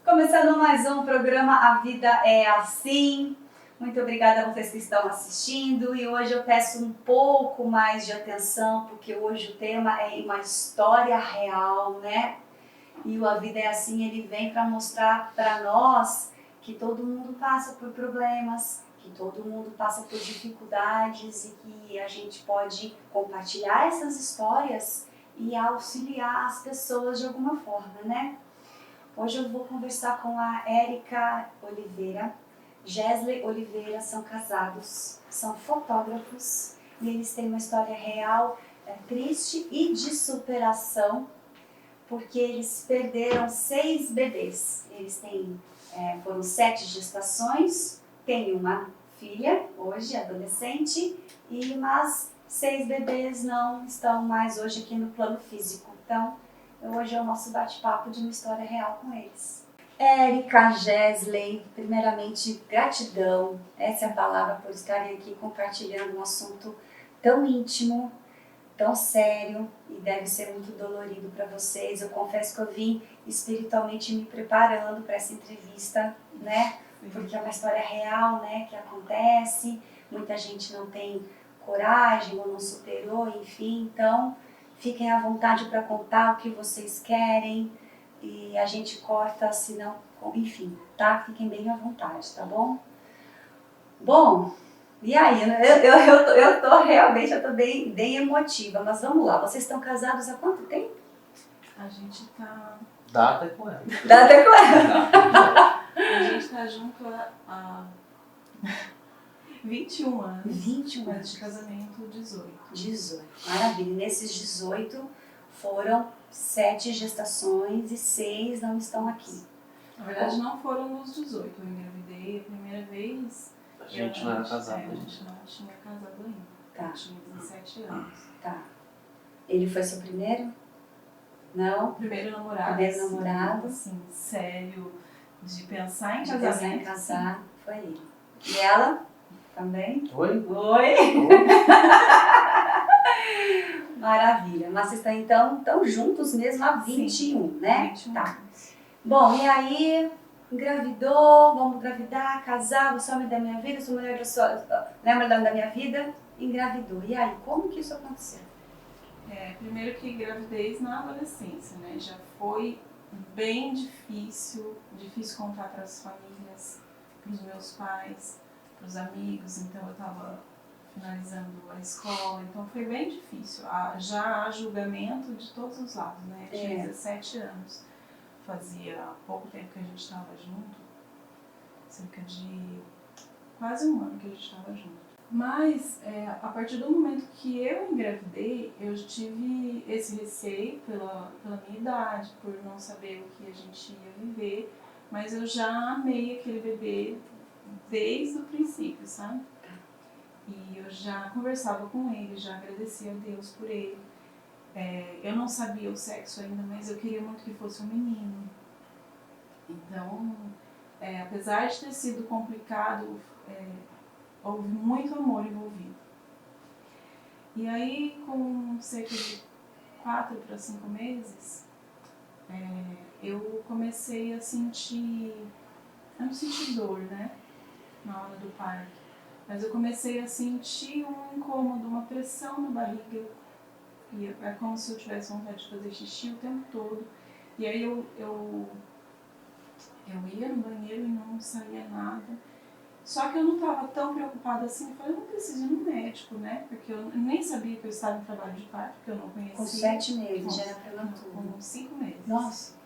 Começando mais um programa A Vida é Assim. Muito obrigada a vocês que estão assistindo e hoje eu peço um pouco mais de atenção porque hoje o tema é uma história real, né? E o A Vida é Assim, ele vem para mostrar para nós que todo mundo passa por problemas, que todo mundo passa por dificuldades e que a gente pode compartilhar essas histórias e auxiliar as pessoas de alguma forma, né? Hoje eu vou conversar com a Érica Oliveira, Gesley Oliveira, são casados, são fotógrafos e eles têm uma história real, triste e de superação, porque eles perderam 6 bebês. Eles têm, foram 7 gestações, têm uma filha, hoje adolescente, e mais 6 bebês não estão mais hoje aqui no plano físico. Então, hoje é o nosso bate-papo de uma história real com eles. Érica, Gesley, primeiramente gratidão, essa é a palavra, por estarem aqui compartilhando um assunto tão íntimo, tão sério e deve ser muito dolorido para vocês. Eu confesso que eu vim espiritualmente me preparando para essa entrevista, né? Porque é uma história real, né? Que acontece, muita gente não tem coragem ou não superou, enfim, então fiquem à vontade para contar o que vocês querem e a gente corta, se não, enfim, tá? Fiquem bem à vontade, tá bom? Bom, e aí, eu tô realmente, eu tô bem emotiva, mas vamos lá, vocês estão casados há quanto tempo? A gente tá... Dá até com ela. Dá até com ela. A gente tá junto há 21 anos. 21 mas anos. de casamento 18. 18, maravilha. E nesses 18 foram 7 gestações e 6 não estão aqui. Na verdade, não foram nos 18. Eu engravidei a primeira vez. A gente não era casado A ainda. gente não tinha casado ainda. Tá. Eu tinha 17 anos. Tá. Ele foi seu primeiro? Não? Primeiro namorado. Primeiro namorado. Assim, sério, de pensar em De casamento. pensar em casar, foi ele. E ela? Também? Oi? Oi! Maravilha. Mas vocês estão juntos mesmo há 21, né? 21 Tá. anos. Bom, e aí, engravidou, vamos engravidar, casar, você é o homem da minha vida, sou mulher da sua... Lembra da minha vida? Engravidou. E aí, como que isso aconteceu? Primeiro que gravidez na adolescência, né? Já foi bem difícil contar para as famílias, para os meus pais, para os amigos. Então eu estava finalizando a escola, então foi bem difícil. Já há julgamento de todos os lados, né? Eu tinha 17 anos, fazia pouco tempo que a gente estava junto, cerca de quase um ano que a gente estava junto. Mas, a partir do momento que eu engravidei, eu tive esse receio pela minha idade, por não saber o que a gente ia viver, mas eu já amei aquele bebê desde o princípio, sabe? E eu já conversava com ele, já agradecia a Deus por ele. Eu não sabia o sexo ainda, mas eu queria muito que fosse um menino. Então, apesar de ter sido complicado, houve muito amor envolvido. E aí, com cerca de 4 para 5 meses, eu comecei a sentir... Eu não senti dor, né? Na hora do parto. Mas eu comecei a sentir um incômodo, uma pressão na barriga. E é como se eu tivesse vontade de fazer xixi o tempo todo. E aí eu ia no banheiro e não saía nada. Só que eu não estava tão preocupada assim, eu falei, eu não preciso ir no médico, né? Porque eu nem sabia que eu estava em trabalho de parto, porque eu não conhecia. Com 7 meses, já era prematuro. Com 5 meses. Nossa.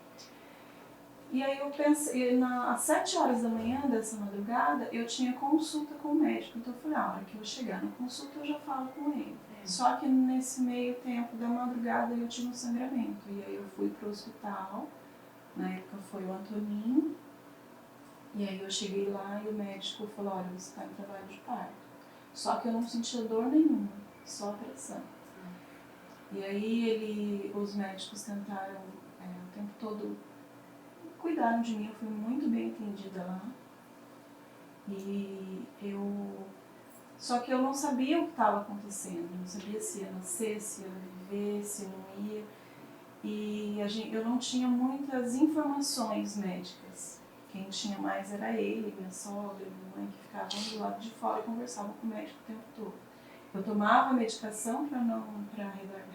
E aí eu pensei, às 7 horas da manhã dessa madrugada, eu tinha consulta com o médico. Então eu falei, a hora que eu chegar na consulta eu já falo com ele. Só que nesse meio tempo da madrugada eu tive um sangramento. E aí eu fui pro hospital, na época foi o Antoninho. E aí eu cheguei lá e o médico falou, olha, você está em trabalho de parto. Só que eu não sentia dor nenhuma, só a pressão. E aí os médicos tentaram o tempo todo, cuidaram de mim, eu fui muito bem atendida lá. Só que eu não sabia o que estava acontecendo, não sabia se ia nascer, se ia viver, se não ia. E eu não tinha muitas informações médicas. Quem tinha mais era ele, minha sogra, minha mãe, que ficavam do lado de fora e conversavam com o médico o tempo todo. Eu tomava medicação para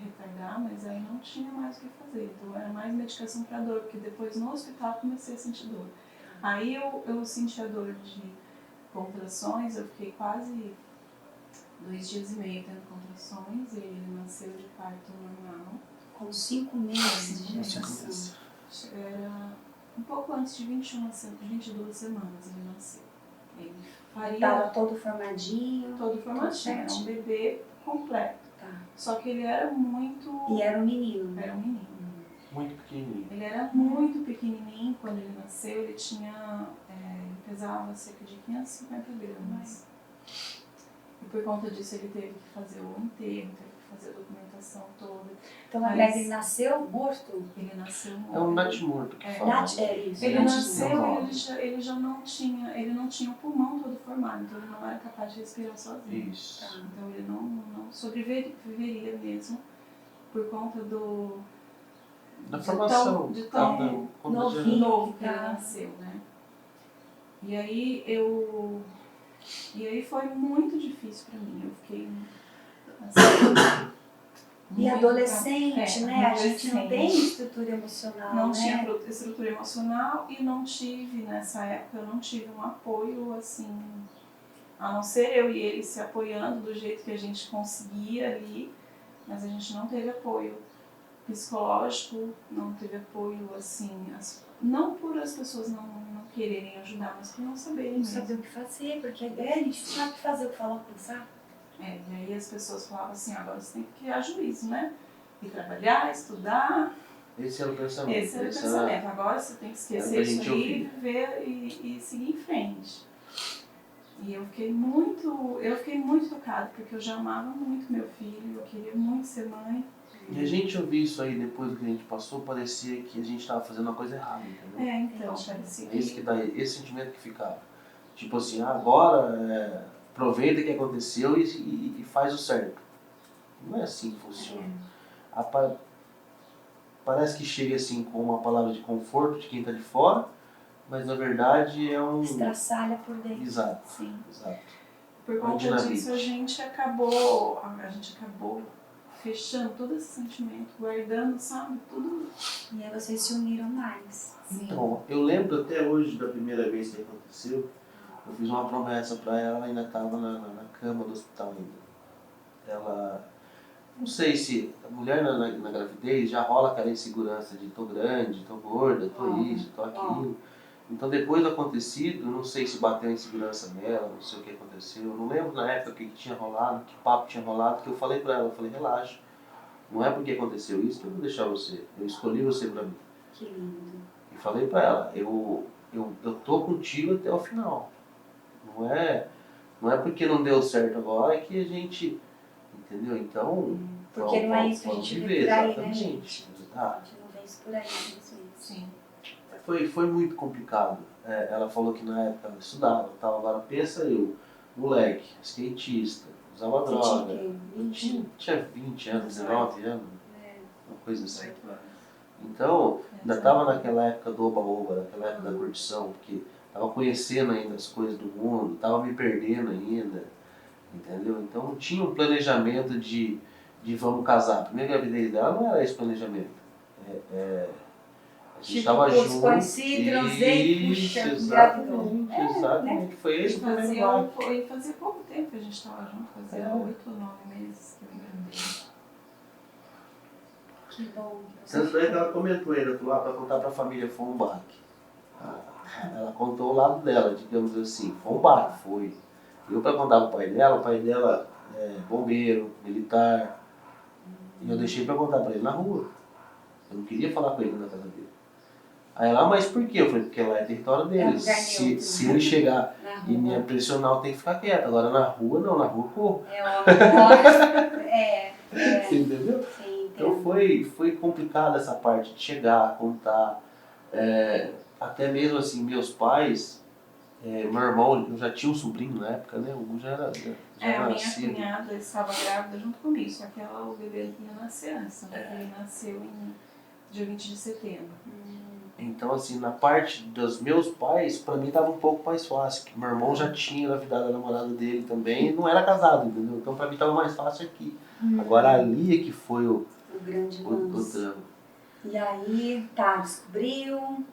retardar, mas aí não tinha mais o que fazer. Então era mais medicação para dor, porque depois no hospital comecei a sentir dor. Aí eu senti a dor de contrações, eu fiquei quase 2 dias e meio tendo contrações, e ele nasceu de parto normal. Com 5 meses de gestação. Era um pouco antes de 22 semanas ele nasceu. Ele Estava todo formadinho. Todo formadinho, era um bebê completo. Tá. Só que ele era muito... E era um menino. Era um menino. Muito pequenininho. Ele era muito pequenininho quando ele nasceu, ele pesava cerca de 550 gramas. E por conta disso ele teve que fazer o enterro, teve que fazer a documentação toda. Então a bebê nasceu morto? Ele nasceu morto. É um natimorto que fala. Isso. Ele nasceu, ele já não tinha o pulmão todo formado, então ele não era capaz de respirar sozinho. Isso. Tá? Então ele não sobreviveria mesmo por conta Da formação. De tão novo que ele tá. nasceu, né? E aí foi muito difícil pra mim. Eu fiquei assim, E adolescente, né? A gente não adolescente. tem estrutura emocional, Não né? tinha estrutura emocional e não tive, nessa época, eu não tive um apoio assim, a não ser eu e ele se apoiando do jeito que a gente conseguia ali, mas a gente não teve apoio psicológico, não teve apoio assim, não por as pessoas não quererem ajudar, mas por não saberem Não mesmo. saber o que fazer, porque a gente sabe o que fazer, o que falar, o que pensar. E aí as pessoas falavam assim, agora você tem que criar juízo, né? E trabalhar, estudar. Esse era o pensamento. Esse era o pensamento. Agora você tem que esquecer isso aí, viver e seguir em frente. E eu fiquei muito tocada, porque eu já amava muito meu filho, eu queria muito ser mãe. E a gente ouvir isso aí depois do que a gente passou, parecia que a gente estava fazendo uma coisa errada, entendeu? Então, parecia É isso que dá, esse sentimento que ficava. Tipo assim, agora aproveita o que aconteceu e faz o certo. Não é assim que funciona. Parece que chega assim com uma palavra de conforto de quem está de fora, mas na verdade é um... Estraçalha por dentro. Exato. Sim. Exato. Por conta disso a gente acabou fechando todo esse sentimento, guardando, sabe, tudo. E aí vocês se uniram mais. Então, eu lembro até hoje da primeira vez que aconteceu, eu fiz uma promessa para ela, ela ainda estava na cama do hospital ainda. Ela, não sei se a mulher na gravidez já rola aquela insegurança de tô grande, tô gorda, tô isso, tô aquilo. Então depois do acontecido, não sei se bateu a insegurança nela, não sei o que aconteceu, eu não lembro na época o que tinha rolado, que papo tinha rolado, que eu falei pra ela, eu falei, relaxa, não é porque aconteceu isso que eu vou deixar você, eu escolhi você pra mim. Que lindo. E falei pra ela, eu tô contigo até o final, não é porque não deu certo agora que a gente, entendeu? Então, porque não é isso que a gente vê por aí, né, gente? Ah. A gente não vê isso por aí, infelizmente. Sim. Foi muito complicado. Ela falou que na época ela estudava, tal. Agora pensa eu, moleque, skatista, usava droga. Tinha 20 anos, 19 anos, uma coisa assim. Então, ainda estava naquela época do oba-oba, naquela época da curtição, porque estava conhecendo ainda as coisas do mundo, estava me perdendo ainda, entendeu? Então não tinha um planejamento de vamos casar. A primeira gravidez dela não era esse planejamento. A gente estava junto. Conheci, transei, puxa, exatamente, exatamente. Foi esse o primeiro marco. E fazia pouco tempo que a gente estava junto, fazia 8 ou 9 meses que eu engravidei. Que bom. Tanto é que ela comentou ainda, falou, para contar para a família foi um baque. Ela contou o lado dela, digamos assim, foi um baque, foi. Eu para contar para o pai dela é bombeiro, militar, e eu deixei para contar para ele na rua. Eu não queria falar com ele na casa dele. Aí ela, mas por quê? Eu falei, porque lá é território dele. Se ele chegar e me pressionar, eu tenho que ficar quieto. Agora na rua, não, na rua eu corro. Você entendeu? Sim, Então foi complicado essa parte de chegar, contar. Até mesmo assim, meus pais, meu irmão, eu já tinha um sobrinho na época, né? O Hugo já era A minha nascido. cunhada estava grávida junto comigo, só que o bebê ia nascer antes, né? Ele nasceu em dia 20 de setembro. Então, assim, na parte dos meus pais, pra mim tava um pouco mais fácil, que meu irmão já tinha engravidado a namorada dele também e não era casado, entendeu? Então pra mim tava mais fácil aqui. Agora ali é que foi o grande lance. drama. E aí, descobriu.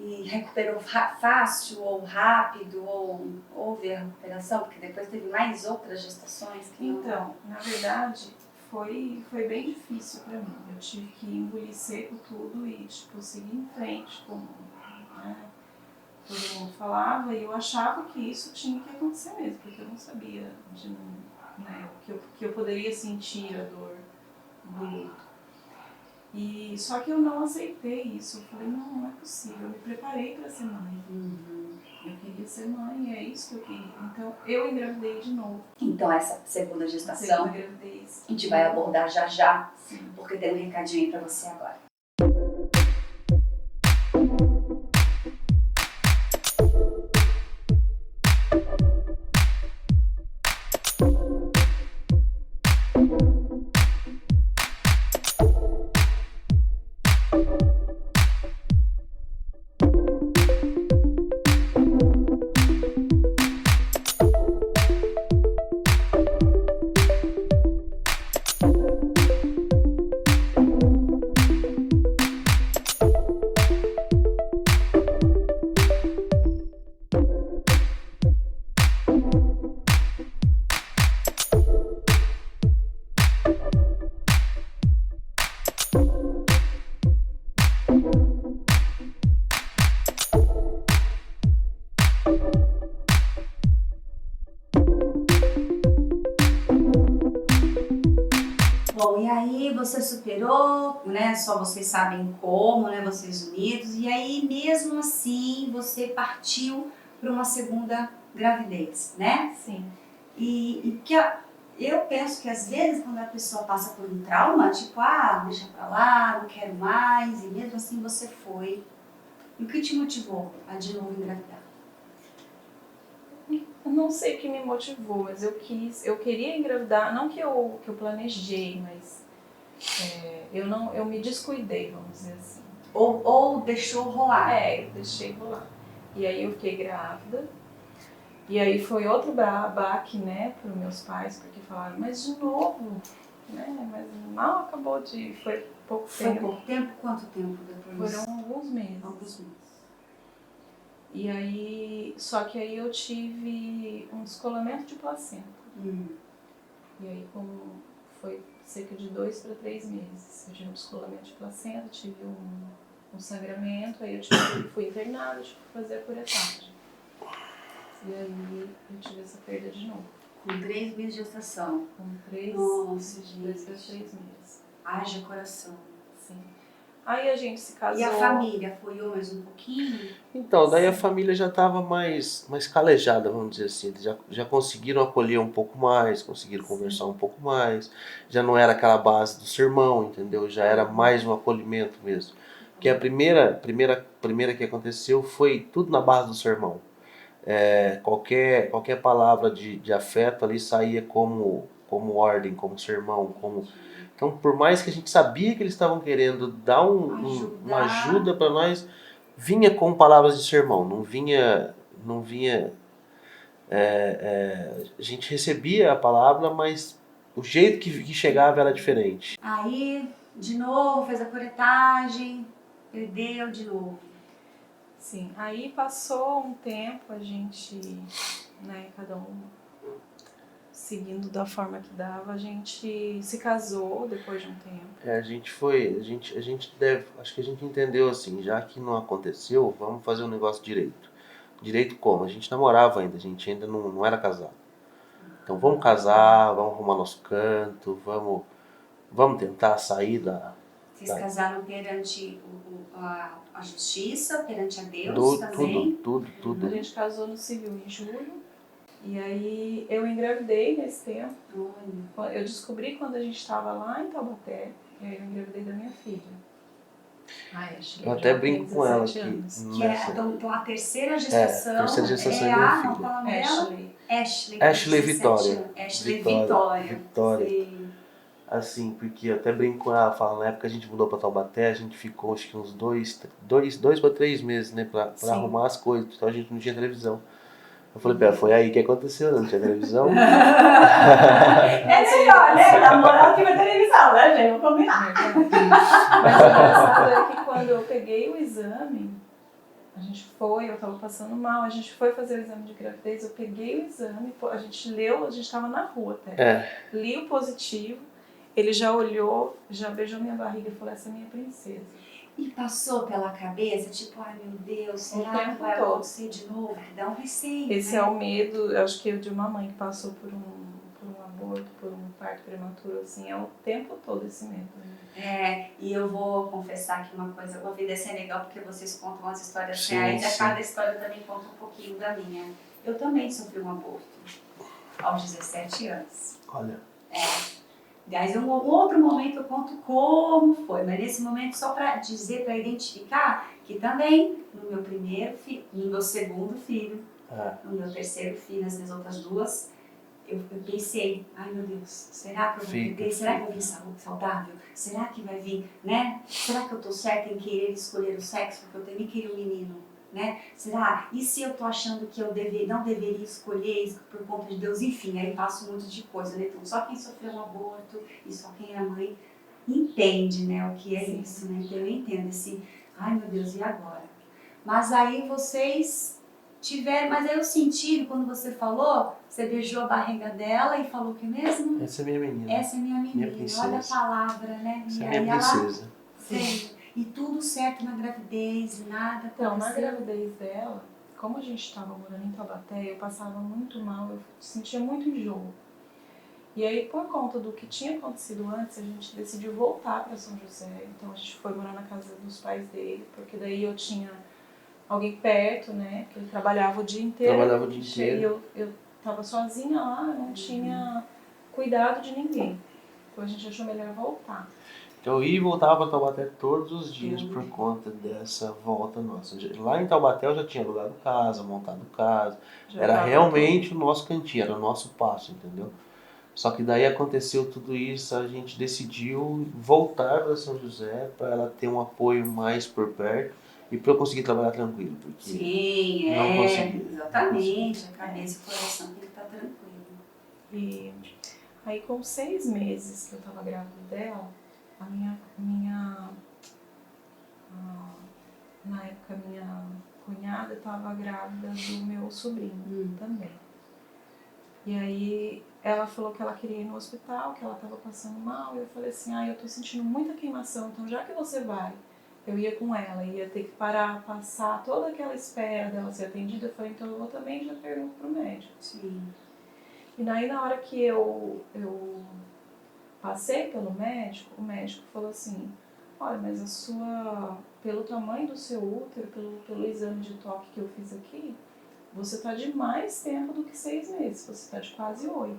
E recuperou fácil ou rápido, ou houve a recuperação, porque depois teve mais outras gestações que não... Então, na verdade, foi bem difícil pra mim. Eu tive que engolir seco tudo e, tipo, seguir em frente, como, né, todo mundo falava, e eu achava que isso tinha que acontecer mesmo, porque eu não sabia que eu poderia sentir a dor do luto. Só que eu não aceitei isso. Eu falei, não é possível. Eu me preparei para ser mãe. Eu queria ser mãe, é isso que eu queria. Então, eu engravidei de novo. Então, essa segunda gestação, Segunda gravidez. a gente vai abordar já, Sim. porque tem um recadinho aí para você agora. Bom, e aí você superou, né? Só vocês sabem como, né? Vocês unidos. E aí, mesmo assim, você partiu para uma segunda gravidez, né? Sim. E que eu penso que às vezes quando a pessoa passa por um trauma, tipo, deixa pra lá, não quero mais, e mesmo assim você foi. E o que te motivou a de novo engravidar? Eu não sei o que me motivou, mas eu queria engravidar, não que eu planejei, mas eu me descuidei, vamos dizer assim. Ou deixou rolar? Eu deixei rolar. E aí eu fiquei grávida. E aí foi outro baque, né, para os meus pais, porque falaram, mas de novo, né, mas mal acabou foi pouco Foi tempo. pouco tempo? Quanto tempo depois? Foram alguns meses. Alguns meses. E aí, só que aí eu tive um descolamento de placenta. E aí, como foi cerca de 2 para 3 meses, eu tive um descolamento de placenta, tive um sangramento, aí fui internada, tive que fazer a curetagem. E aí eu tive essa perda de novo. Com 3 meses de gestação? Com 3, Nossa, 2 para 3 meses. Haja coração. Sim. Aí a gente se casou. E a família apoiou mais um pouquinho? Então, daí a família já estava mais calejada, vamos dizer assim. Eles já conseguiram acolher um pouco mais, conseguiram conversar um pouco mais. Já não era aquela base do sermão, entendeu? Já era mais um acolhimento mesmo. Porque a primeira que aconteceu foi tudo na base do sermão. Qualquer palavra de afeto ali saía como ordem, como sermão, como... Então, por mais que a gente sabia que eles estavam querendo dar uma ajuda para nós, vinha com palavras de sermão, não vinha a gente recebia a palavra, mas o jeito que chegava era diferente. Aí, de novo, fez a curetagem, perdeu de novo. Sim, aí passou um tempo, a gente, né, cada um seguindo da forma que dava, a gente se casou depois de um tempo. Acho que a gente entendeu assim, já que não aconteceu, vamos fazer um negócio direito. Direito como? A gente namorava ainda, a gente ainda não era casado. Então vamos casar, vamos arrumar nosso canto, vamos tentar sair da... Vocês casaram perante a justiça, perante a Deus também? Tudo. A gente casou no civil em julho E aí eu engravidei nesse tempo. Olha. Eu descobri quando a gente estava lá em Taubaté, e aí eu engravidei da minha filha. Ai, Ashley, Eu já até tem brinco com ela 17 que anos. Que é, nessa... então a terceira gestação. terceira gestação é é minha a, não, filha. qual é o nome dela? Ashley. Ashley. Ashley 17 Vitória. anos. Ashley Vitória. Vitória. Vitória. Sim. Assim, porque eu até brinco com ela, falo, na época a gente mudou pra Taubaté, a gente ficou acho que uns 2 para 3 meses, né, pra Sim. arrumar as coisas, então a gente não tinha televisão. Eu falei, pera, foi aí que aconteceu, não tinha televisão? É melhor, né? Namorar que vai televisão, né, gente? Vamos combinar. Mas o engraçado é que quando eu peguei o exame, eu tava passando mal, a gente foi fazer o exame de gravidez, eu peguei o exame, a gente leu, a gente tava na rua até. Li o positivo, ele já olhou, já beijou minha barriga e falou, essa é minha princesa. E passou pela cabeça, tipo, ai meu Deus, será que tempo vai todo. acontecer de novo? Que dá um receio, Esse né? é o medo, eu acho que de uma mãe que passou por um aborto, por um parto prematuro, assim, é o tempo todo esse medo. Né? E eu vou confessar aqui uma coisa, a vida é legal porque vocês contam as histórias Sim, reais, e a sim. cada história também conta um pouquinho da minha. Eu também sofri um aborto aos 17 anos. Olha, Aliás, em um outro momento eu conto como foi, mas nesse momento só para dizer, para identificar que também no meu primeiro filho, no meu segundo filho, no meu terceiro filho, nas minhas outras duas, eu pensei, ai meu Deus, será que eu vou perder? Será que vai vir saudável? Será que vai vir, né? Será que eu tô certa em querer escolher o sexo porque eu também queria um menino? Né? Será? E se eu tô achando que eu não deveria escolher isso por conta de Deus? Enfim, aí passa um monte de coisa, né? Então, só quem sofreu um aborto e só quem é mãe entende, né, o que é Sim. isso, né? Então eu entendo esse, ai meu Deus, e agora? Mas aí vocês tiveram, mas aí eu senti, quando você falou, você beijou a barriga dela e falou o que mesmo? essa é minha menina. Essa é minha menina, princesa. olha a palavra, né? Essa E é aí minha princesa. Sim. E tudo certo na gravidez, nada Então, na aconteceu. gravidez dela, como a gente estava morando em Taubaté, eu passava muito mal, eu sentia muito enjoo. E aí, por conta do que tinha acontecido antes, a gente decidiu voltar para São José. Então, a gente foi morar na casa dos pais dele, porque daí eu tinha alguém perto, né? Que ele trabalhava o dia inteiro. Trabalhava o dia inteiro. E eu estava sozinha lá, não tinha cuidado de ninguém. Então, a gente achou melhor voltar. Então eu ia e voltava para Taubaté todos os dias por conta dessa volta nossa. Lá em Taubaté eu já tinha alugado casa, montado casa. Já Era tava realmente o nosso cantinho, era o nosso passo, entendeu? Só que daí aconteceu tudo isso, a gente decidiu voltar para São José para ela ter um apoio mais por perto e para eu conseguir trabalhar tranquilo, porque Sim, não consegui. exatamente, a cabeça e o coração tem que estar tranquilo. E aí, com 6 meses que eu tava grávida dela, na época, minha cunhada estava grávida do meu sobrinho também. E aí, ela falou que ela queria ir no hospital, que ela estava passando mal. E eu falei assim, eu tô sentindo muita queimação, então já que você vai, eu ia com ela, ia ter que parar, passar toda aquela espera dela ser atendida. Eu falei, então eu vou também, já pergunto pro médico. Sim. E daí, na hora que eu passei pelo médico, o médico falou assim, olha, mas pelo tamanho do seu útero, pelo exame de toque que eu fiz aqui, você está de mais tempo do que 6 meses, você está de quase 8.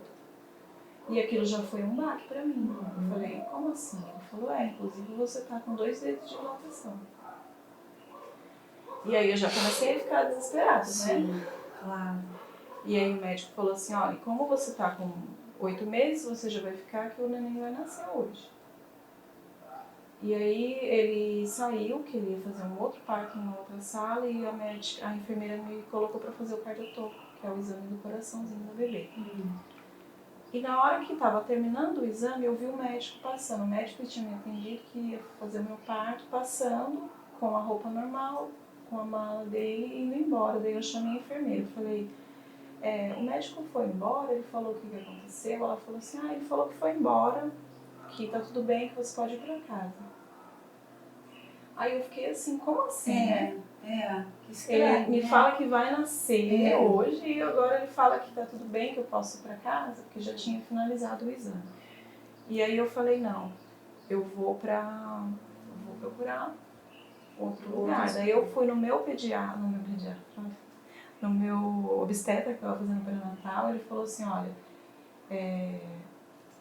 E aquilo já foi um baque para mim. Eu falei, como assim? Ele falou, inclusive você está com 2 dedos de dilatação. E aí eu já comecei a ficar desesperada, Sim, claro. E aí o médico falou assim, olha, como você está com 8 meses, você já vai ficar que o neném vai nascer hoje. E aí ele saiu, que ele ia fazer um outro parto em uma outra sala e a enfermeira me colocou para fazer o cardiotômico, que é o exame do coraçãozinho do bebê. E na hora que estava terminando o exame, eu vi o médico passando. O médico tinha me atendido que ia fazer o meu parto, passando com a roupa normal, com a mala dele e indo embora. Daí eu chamei a enfermeira, falei, o médico foi embora, ele falou o que aconteceu. Ela falou assim, ele falou que foi embora, que tá tudo bem, que você pode ir pra casa. Aí eu fiquei assim, como assim, né? Que estranho, Ele me fala que vai nascer hoje e agora ele fala que tá tudo bem, que eu posso ir pra casa, porque já tinha finalizado o exame. E aí eu falei, não, eu vou procurar outro lugar. Daí eu fui no meu pediatra, no meu obstetra que eu estava fazendo pré-natal, ele falou assim, olha,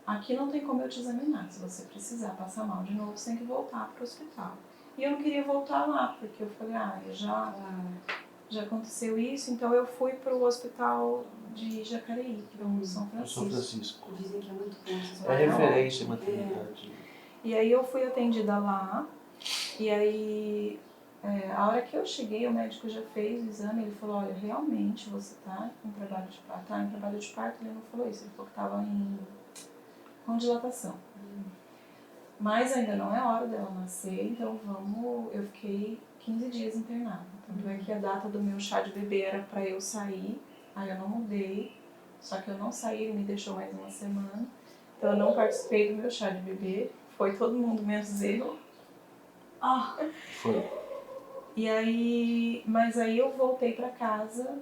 aqui não tem como eu te examinar, se você precisar passar mal de novo, você tem que voltar para o hospital. E eu não queria voltar lá, porque eu falei, já aconteceu isso, então eu fui para o hospital de Jacareí, que é um São Francisco. Dizem que é muito bom. É referência em maternidade. E aí eu fui atendida lá, e aí a hora que eu cheguei, o médico já fez o exame, ele falou, olha, realmente você está em trabalho de parto. Tá em trabalho de parto, ele não falou isso, ele falou que estava com dilatação. Mas ainda não é hora dela nascer, então eu fiquei 15 dias internada. Tanto é que a data do meu chá de bebê era para eu sair, aí eu não mudei, só que eu não saí, ele me deixou mais uma semana. Então eu não participei do meu chá de bebê, foi todo mundo menos eu. Foi. E aí, mas aí eu voltei para casa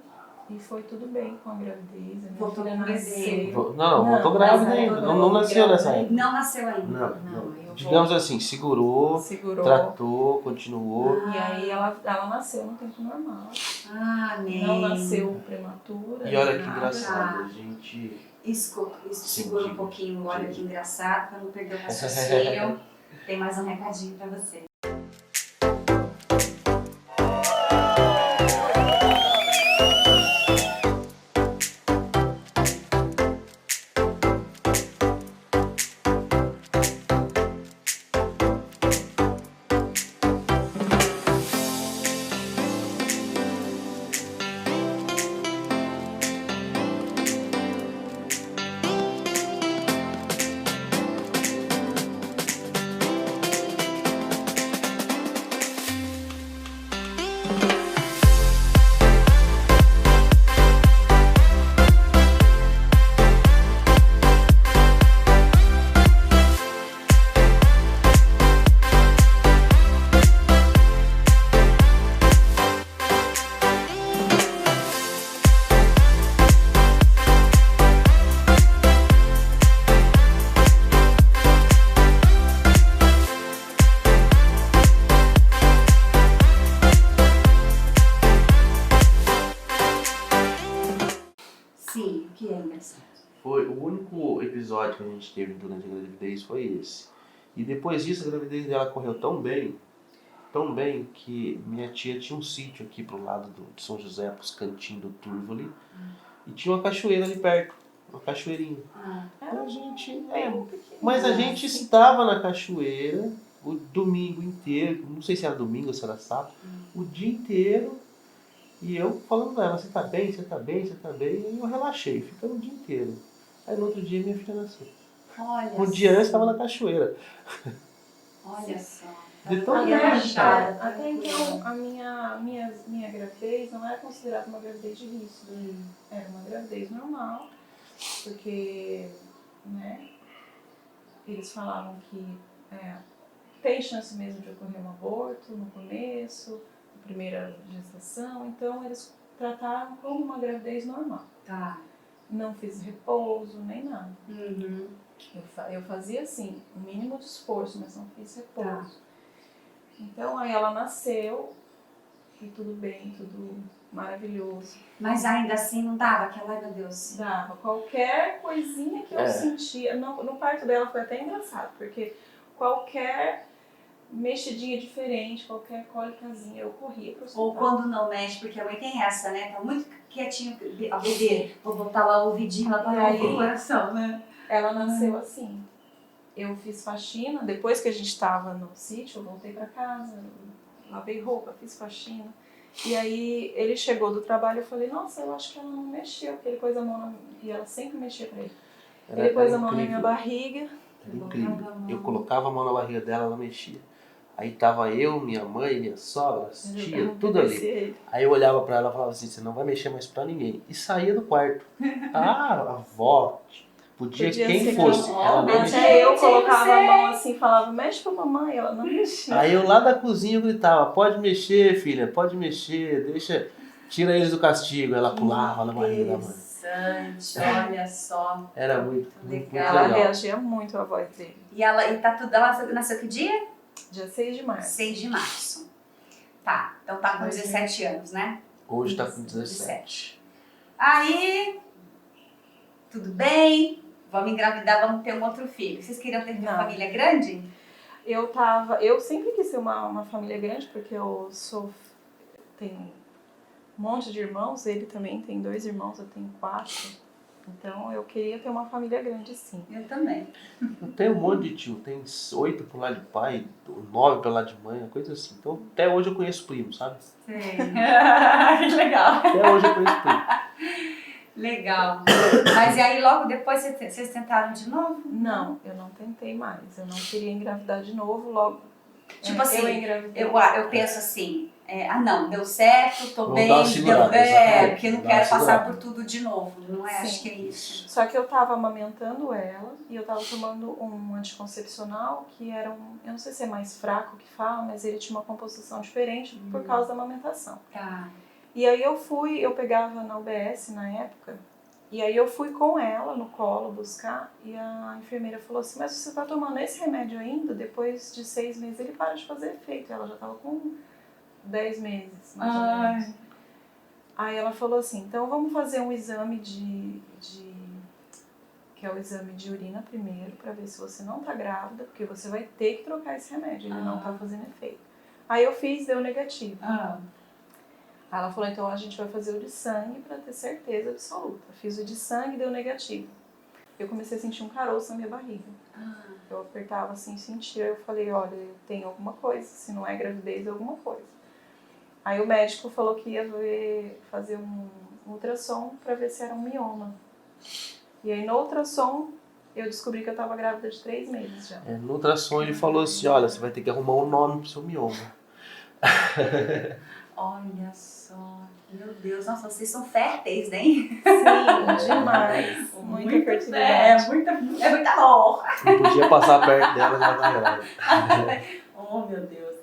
e foi tudo bem com a gravidez. A minha filha nasceu. Não, voltou grávida ainda, não nasceu nessa época. Não nasceu ainda. Não. Digamos assim, segurou, tratou, continuou. E aí ela nasceu no tempo normal. Amém. Não nasceu prematura. E olha que engraçado, a gente... Isso segura um pouquinho, olha que engraçado, para não perder o raciocínio. Tem mais um recadinho para você. Sim, o que é engraçado? Foi o único episódio que a gente teve durante a gravidez foi esse. E depois disso a gravidez dela correu tão bem que minha tia tinha um sítio aqui pro lado de São José, pros cantinhos do Turvo ali. E tinha uma cachoeira ali perto, uma cachoeirinha. Então a gente... Mas a gente estava na cachoeira o domingo inteiro, não sei se era domingo ou se era sábado, o dia inteiro. E eu falando pra ela, você tá bem, você tá bem, você tá bem. E eu relaxei, ficando o dia inteiro. Aí no outro dia minha filha nasceu. Olha Um dia antes estava na cachoeira. Olha só. De tão Até então, a minha gravidez não era considerada uma gravidez de risco. Era uma gravidez normal, porque, né, eles falavam que tem chance mesmo de ocorrer um aborto no começo, na primeira gestação, então eles trataram como uma gravidez normal. Tá. Não fiz repouso, nem nada. Eu fazia assim, o mínimo de esforço, mas não fiz repouso. Tá. Então aí ela nasceu e tudo bem, tudo maravilhoso. Mas ainda assim não dava aquela, ai meu Deus. Dava. Qualquer coisinha que eu sentia. No parto dela foi até engraçado, porque qualquer mexidinha diferente, qualquer cólicazinha, eu corria pro hospital. Ou quando não mexe, porque a mãe tem essa, né? Tá muito quietinho a bebê. Vou botar lá o ouvidinho lá para ouvir o coração, né? Ela nasceu assim. Eu fiz faxina, depois que a gente estava no sítio, eu voltei para casa, lavei roupa, fiz faxina. E aí ele chegou do trabalho, eu falei, nossa, eu acho que ela não mexeu, porque ele pôs a mão e ela sempre mexia para ele. Ele pôs a mão na minha barriga. Era incrível. Eu colocava a mão na barriga dela, ela mexia. Aí tava eu, minha mãe, minha sogra, tia, tudo ali. Aí eu olhava pra ela e falava assim, você não vai mexer mais pra ninguém. E saía do quarto. Ah, a avó, podia quem fosse, ela não mexia. Até eu colocava a mão assim e falava, mexe pra mamãe, ela não mexia. Aí eu lá da cozinha eu gritava, pode mexer filha, pode mexer, deixa, tira eles do castigo. Ela pulava na barriga da mãe. Olha só. Era muito legal. Ela reagia muito à voz dele. E tá tudo, ela nasceu que dia? Dia 6 de março. 6 de março. Tá, então tá com 17 anos, né? Hoje tá com 17. Aí, tudo bem, vamos engravidar, vamos ter um outro filho. Vocês queriam ter uma Não. família grande? Eu sempre quis ter uma família grande, porque tenho um monte de irmãos, ele também tem 2 irmãos, eu tenho 4. Então eu queria ter uma família grande, sim. Eu também. Tem um monte de tio, tem 8 pro lado de pai, 9 pelo lado de mãe, uma coisa assim. Então até hoje eu conheço primo, sabe? Sim. Que legal. Até hoje eu conheço primo. Legal. Mas e aí logo depois vocês tentaram de novo? Não, eu não tentei mais. Eu não queria engravidar de novo, logo Tipo assim, eu engravidei. eu penso assim, não, deu certo, tô Vou bem, dar uma segurada, exatamente. porque eu não Dá uma quero passar segurada. por tudo de novo, não é? Sim. Acho que é isso. Só que eu tava amamentando ela e eu tava tomando um anticoncepcional que era eu não sei se é mais fraco que fala, mas ele tinha uma composição diferente por causa da amamentação. Tá. E aí eu pegava na UBS na época, e aí eu fui com ela no colo buscar, e a enfermeira falou assim, mas você tá tomando esse remédio ainda? Depois de 6 meses ele para de fazer efeito. Ela já tava com 10 meses, mais ou menos. Aí ela falou assim, então vamos fazer um exame que é o exame de urina primeiro, pra ver se você não tá grávida, porque você vai ter que trocar esse remédio, ele não tá fazendo efeito. Aí eu fiz, deu negativo. Aí ela falou, então a gente vai fazer o de sangue pra ter certeza absoluta. Fiz o de sangue, deu negativo. Eu comecei a sentir um caroço na minha barriga. Eu apertava assim, sentia, eu falei, olha, eu tenho alguma coisa, se não é gravidez, é alguma coisa. Aí o médico falou que ia fazer um ultrassom pra ver se era um mioma. E aí no ultrassom eu descobri que eu tava grávida de 3 meses já. No ultrassom ele falou assim, olha, você vai ter que arrumar um nome pro seu mioma. Olha só, meu Deus, nossa, vocês são férteis, hein? Sim, demais. Muita fertilidade. É muito amor. Não podia passar perto dela, já tava grávida. Oh, meu Deus.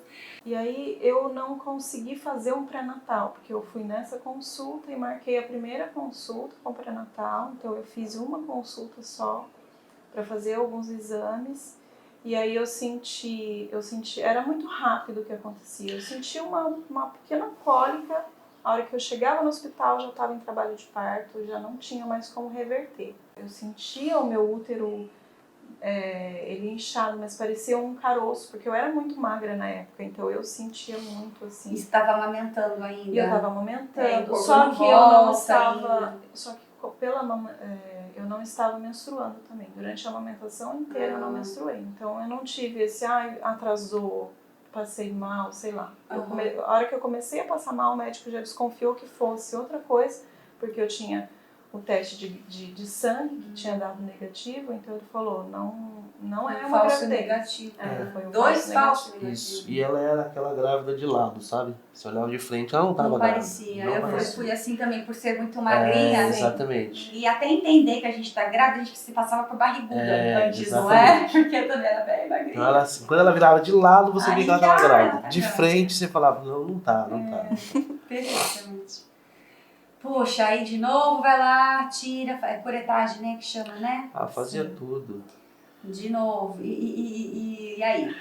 E aí eu não consegui fazer um pré-natal, porque eu fui nessa consulta e marquei a primeira consulta com pré-natal, então eu fiz uma consulta só para fazer alguns exames. E aí eu senti, era muito rápido o que acontecia. Eu senti uma pequena cólica, a hora que eu chegava no hospital já estava em trabalho de parto, já não tinha mais como reverter. Eu sentia o meu útero, ele inchado, mas parecia um caroço, porque eu era muito magra na época, então eu sentia muito assim. E você estava amamentando ainda? E eu estava amamentando, o só corpo que não eu não volta estava, ainda. só que eu não estava menstruando também. Durante a amamentação inteira eu não menstruei. Então eu não tive esse, atrasou, passei mal, sei lá. A hora que eu comecei a passar mal, o médico já desconfiou que fosse outra coisa, porque eu tinha o teste de sangue que tinha dado negativo, então ele falou, não é uma falso gravidez. negativo. Foi um 2 falsos negativo. Isso. E ela era aquela grávida de lado, sabe? Você olhava de frente, ela não tava Não grávida. parecia. Não Eu parecia. fui assim também, por ser muito magrinha. Exatamente. E até entender que a gente tá grávida, a gente se passava por barriguda antes, exatamente. não é? Porque eu também era bem magrinha. Então, ela, assim, quando ela virava de lado, você via que ela tava ela grávida. tá De grávida. frente, você falava, não tá. Perfeitamente. Poxa, aí de novo vai lá, tira, é curetagem, né, que chama, né? Fazia tudo. De novo. E aí?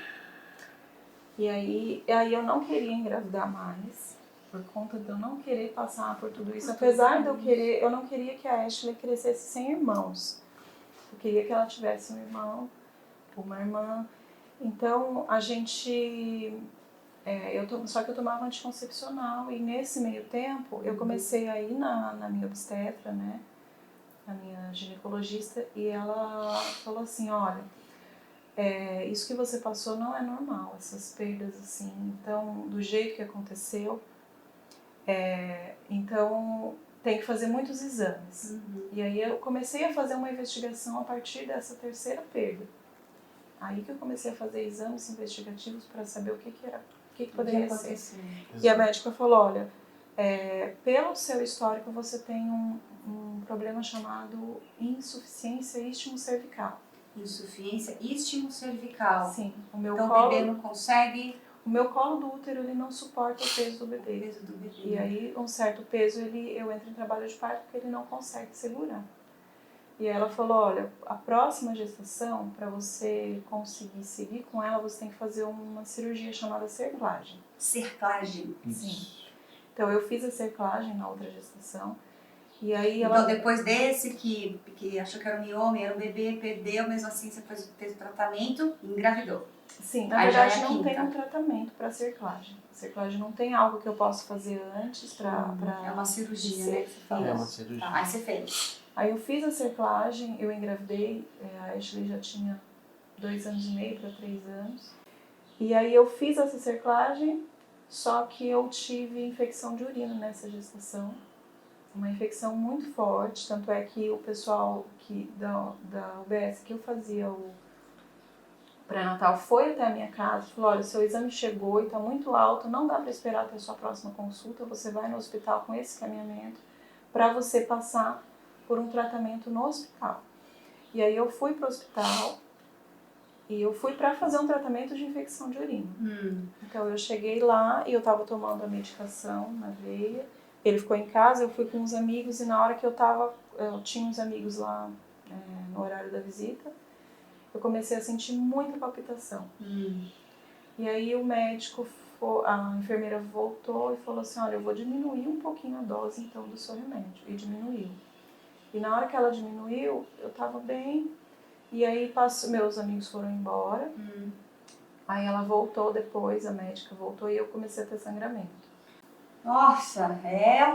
E aí eu não queria engravidar mais, por conta de eu não querer passar por tudo isso. Apesar de eu não queria que a Ashley crescesse sem irmãos. Eu queria que ela tivesse um irmão, uma irmã. Então a gente... só que eu tomava anticoncepcional e nesse meio tempo eu comecei a ir na minha obstetra, né? Na minha ginecologista, e ela falou assim, olha, isso que você passou não é normal, essas perdas assim, então, do jeito que aconteceu, então tem que fazer muitos exames. E aí eu comecei a fazer uma investigação a partir dessa terceira perda. Aí que eu comecei a fazer exames investigativos para saber o que poderia ser. E a médica falou, olha, pelo seu histórico você tem um problema chamado insuficiência istmo-cervical. Insuficiência istmo-cervical. Sim. Então o bebê não consegue... O meu colo do útero ele não suporta o peso do bebê. E aí um certo peso eu entro em trabalho de parto porque ele não consegue segurar. E ela falou, olha, a próxima gestação, para você conseguir seguir com ela, você tem que fazer uma cirurgia chamada cerclagem. Cerclagem. Sim. Então eu fiz a cerclagem na outra gestação. E aí Então depois desse que achou que era um mioma, era um bebê, perdeu, mesmo assim você fez o tratamento e engravidou. Sim, na Aí já verdade é a não tem quinta. um tratamento para cerclagem. Cerclagem não tem algo que eu possa fazer antes para É uma cirurgia, ser- né? Que você falou. É uma cirurgia. Tá, aí você fez. Aí eu fiz a cerclagem, eu engravidei, a Ashley já tinha 2 anos e meio para 3 anos. E aí eu fiz essa cerclagem, só que eu tive infecção de urina nessa gestação. Uma infecção muito forte, tanto é que o pessoal da UBS que eu fazia o pré-natal foi até a minha casa e falou, olha, seu exame chegou e está muito alto, não dá para esperar até a sua próxima consulta, você vai no hospital com esse caminhamento para você passar por um tratamento no hospital. E aí eu fui para o hospital e eu fui para fazer um tratamento de infecção de urina. Então eu cheguei lá e eu estava tomando a medicação na veia, ele ficou em casa, eu fui com uns amigos e na hora que eu tinha uns amigos lá no horário da visita, eu comecei a sentir muita palpitação. E aí o médico, a enfermeira voltou e falou assim, olha, eu vou diminuir um pouquinho a dose então do seu remédio. E diminuiu. E na hora que ela diminuiu, eu tava bem. E aí meus amigos foram embora. Aí ela voltou depois, a médica voltou e eu comecei a ter sangramento. Nossa, é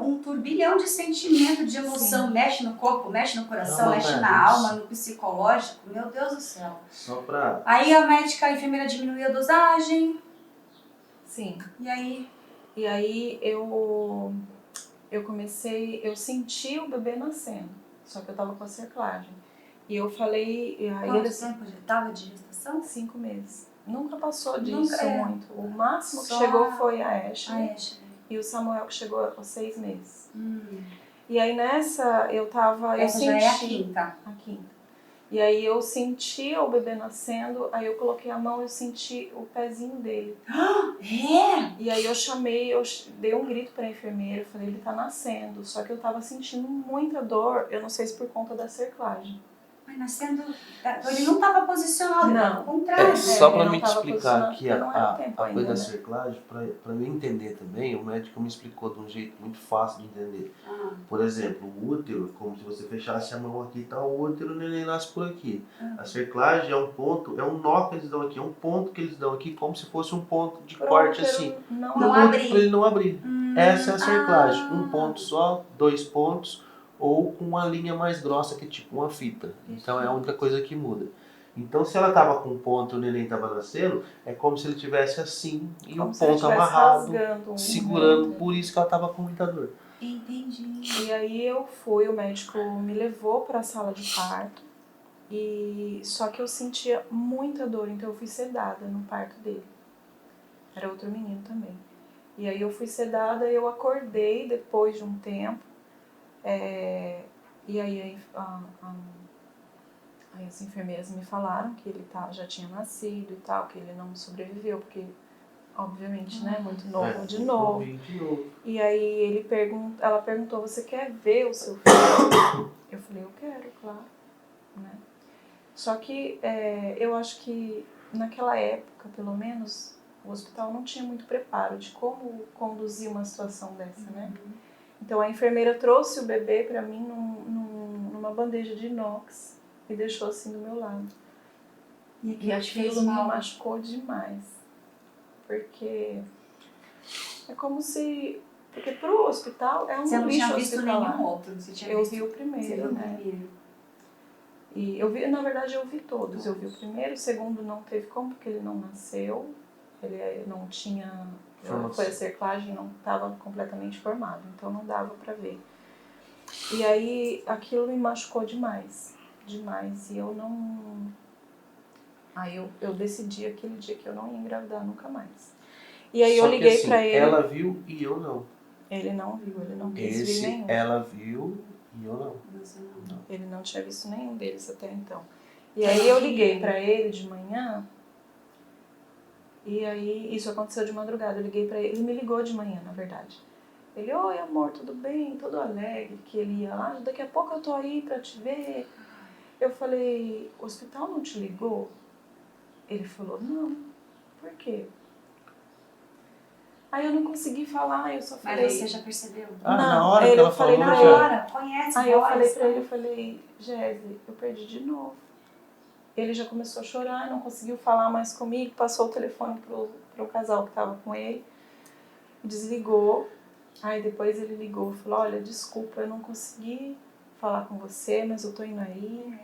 um turbilhão de sentimento, de emoção. Sim. Mexe no corpo, mexe no coração, Não, mexe é na isso. alma, no psicológico. Meu Deus do céu. Só pra... Aí a enfermeira diminuiu a dosagem. Sim. E aí? E aí eu senti o bebê nascendo, só que eu tava com a cerclagem. E eu falei... Aí Quanto tempo já estava de gestação? 5 meses. Nunca passou disso Nunca, muito. O máximo que Só chegou foi a Ashley. A Ashley. E o Samuel que chegou aos 6 meses. E aí nessa eu tava... Essa já é a quinta. A quinta. E aí eu senti o bebê nascendo, aí eu coloquei a mão e eu senti o pezinho dele. É? E aí eu dei um grito pra enfermeira, falei, ele tá nascendo. Só que eu tava sentindo muita dor, eu não sei se por conta da cerclagem. Mas nascendo... Ele não estava posicionado, Não. ao contrário. Só ele pra não me te tava explicar posicionado aqui porque não era o tempo a ainda, coisa da né? cerclagem, pra eu entender também, o médico me explicou de um jeito muito fácil de entender. Ah. Por exemplo, o útero, como se você fechasse a mão aqui, tá o útero, o neném nasce por aqui. A cerclagem é um ponto, é um nó que eles dão aqui, é um ponto que eles dão aqui, como se fosse um ponto de corte assim. Não abrir. Pra ele não abrir. Essa é a cerclagem. Um ponto só, 2 pontos, ou com uma linha mais grossa, que é tipo uma fita. Então é a única coisa que muda. Então se ela tava com um ponto e o neném tava nascendo, é como se ele tivesse assim, e Como o se ele ponto estivesse amarrado, rasgando segurando, por isso que ela tava com muita dor. Entendi. E aí o médico me levou para a sala de parto, só que eu sentia muita dor, então eu fui sedada no parto dele. Era outro menino também. E aí eu fui sedada, eu acordei depois de um tempo, e aí as enfermeiras me falaram que ele já tinha nascido e tal, que ele não sobreviveu, porque obviamente, né, muito novo de novo. E aí ela perguntou, você quer ver o seu filho? Eu falei, eu quero, claro. Né? Só que eu acho que naquela época, pelo menos, o hospital não tinha muito preparo de como conduzir uma situação dessa, né? Então a enfermeira trouxe o bebê pra mim numa bandeja de inox e deixou assim do meu lado. E aquilo me machucou demais. Porque é como se... Porque pro hospital é um Você não lixo tinha visto hospitalar. nenhum outro? Você tinha Eu visto... vi o Você primeiro, viu o né? primeiro? E na verdade eu vi todos. Eu vi o primeiro, o segundo não teve como, porque ele não nasceu. Ele não tinha... Foi a cerclagem, não estava completamente formado, então não dava pra ver. E aí aquilo me machucou demais. Demais. E eu não... Aí eu decidi aquele dia que eu não ia engravidar nunca mais. E aí Só eu liguei que, assim, pra ele. Ela viu e eu não. Ele não viu, ele não quis ver nenhum. Ela viu e eu não. Ele não tinha visto nenhum deles até então. E aí eu liguei pra ele de manhã. E aí isso aconteceu de madrugada. Eu liguei pra ele. Ele me ligou de manhã, na verdade. Ele, oi amor, tudo bem? Todo alegre, que ele ia lá. Daqui a pouco eu tô aí pra te ver. Eu falei, o hospital não te ligou? Ele falou, não. Por quê? Aí eu não consegui falar, eu só Mas falei... você já percebeu? Ah, Não, na hora ele- que ela eu falei falou, na já. Agora, conhece Aí eu voz, falei pra né? ele, eu falei, Jéssica, eu perdi de novo. Ele já começou a chorar, não conseguiu falar mais comigo, passou o telefone pro casal que tava com ele, desligou. Aí depois ele ligou, falou, olha, desculpa, eu não consegui falar com você, mas eu tô indo aí.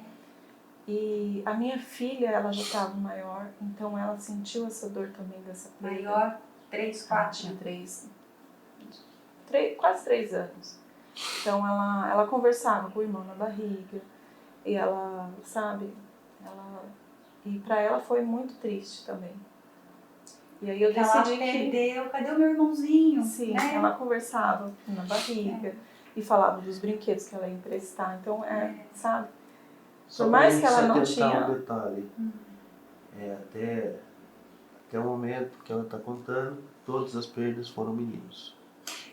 E a minha filha, ela já estava maior, então ela sentiu essa dor também dessa perda. Maior, 3, 4. Tinha quase 3 anos. Então ela conversava com o irmão na barriga, e ela, sabe, e pra ela foi muito triste também. E aí eu Ela decidi que... perdeu, cadê o meu irmãozinho? Sim, né? ela conversava na barriga e falava dos brinquedos que ela ia emprestar. Então, sabe? Só Por pra mais gente que ela se não atentar tinha... um detalhe. Até o momento que ela está contando, todas as perdas foram meninos.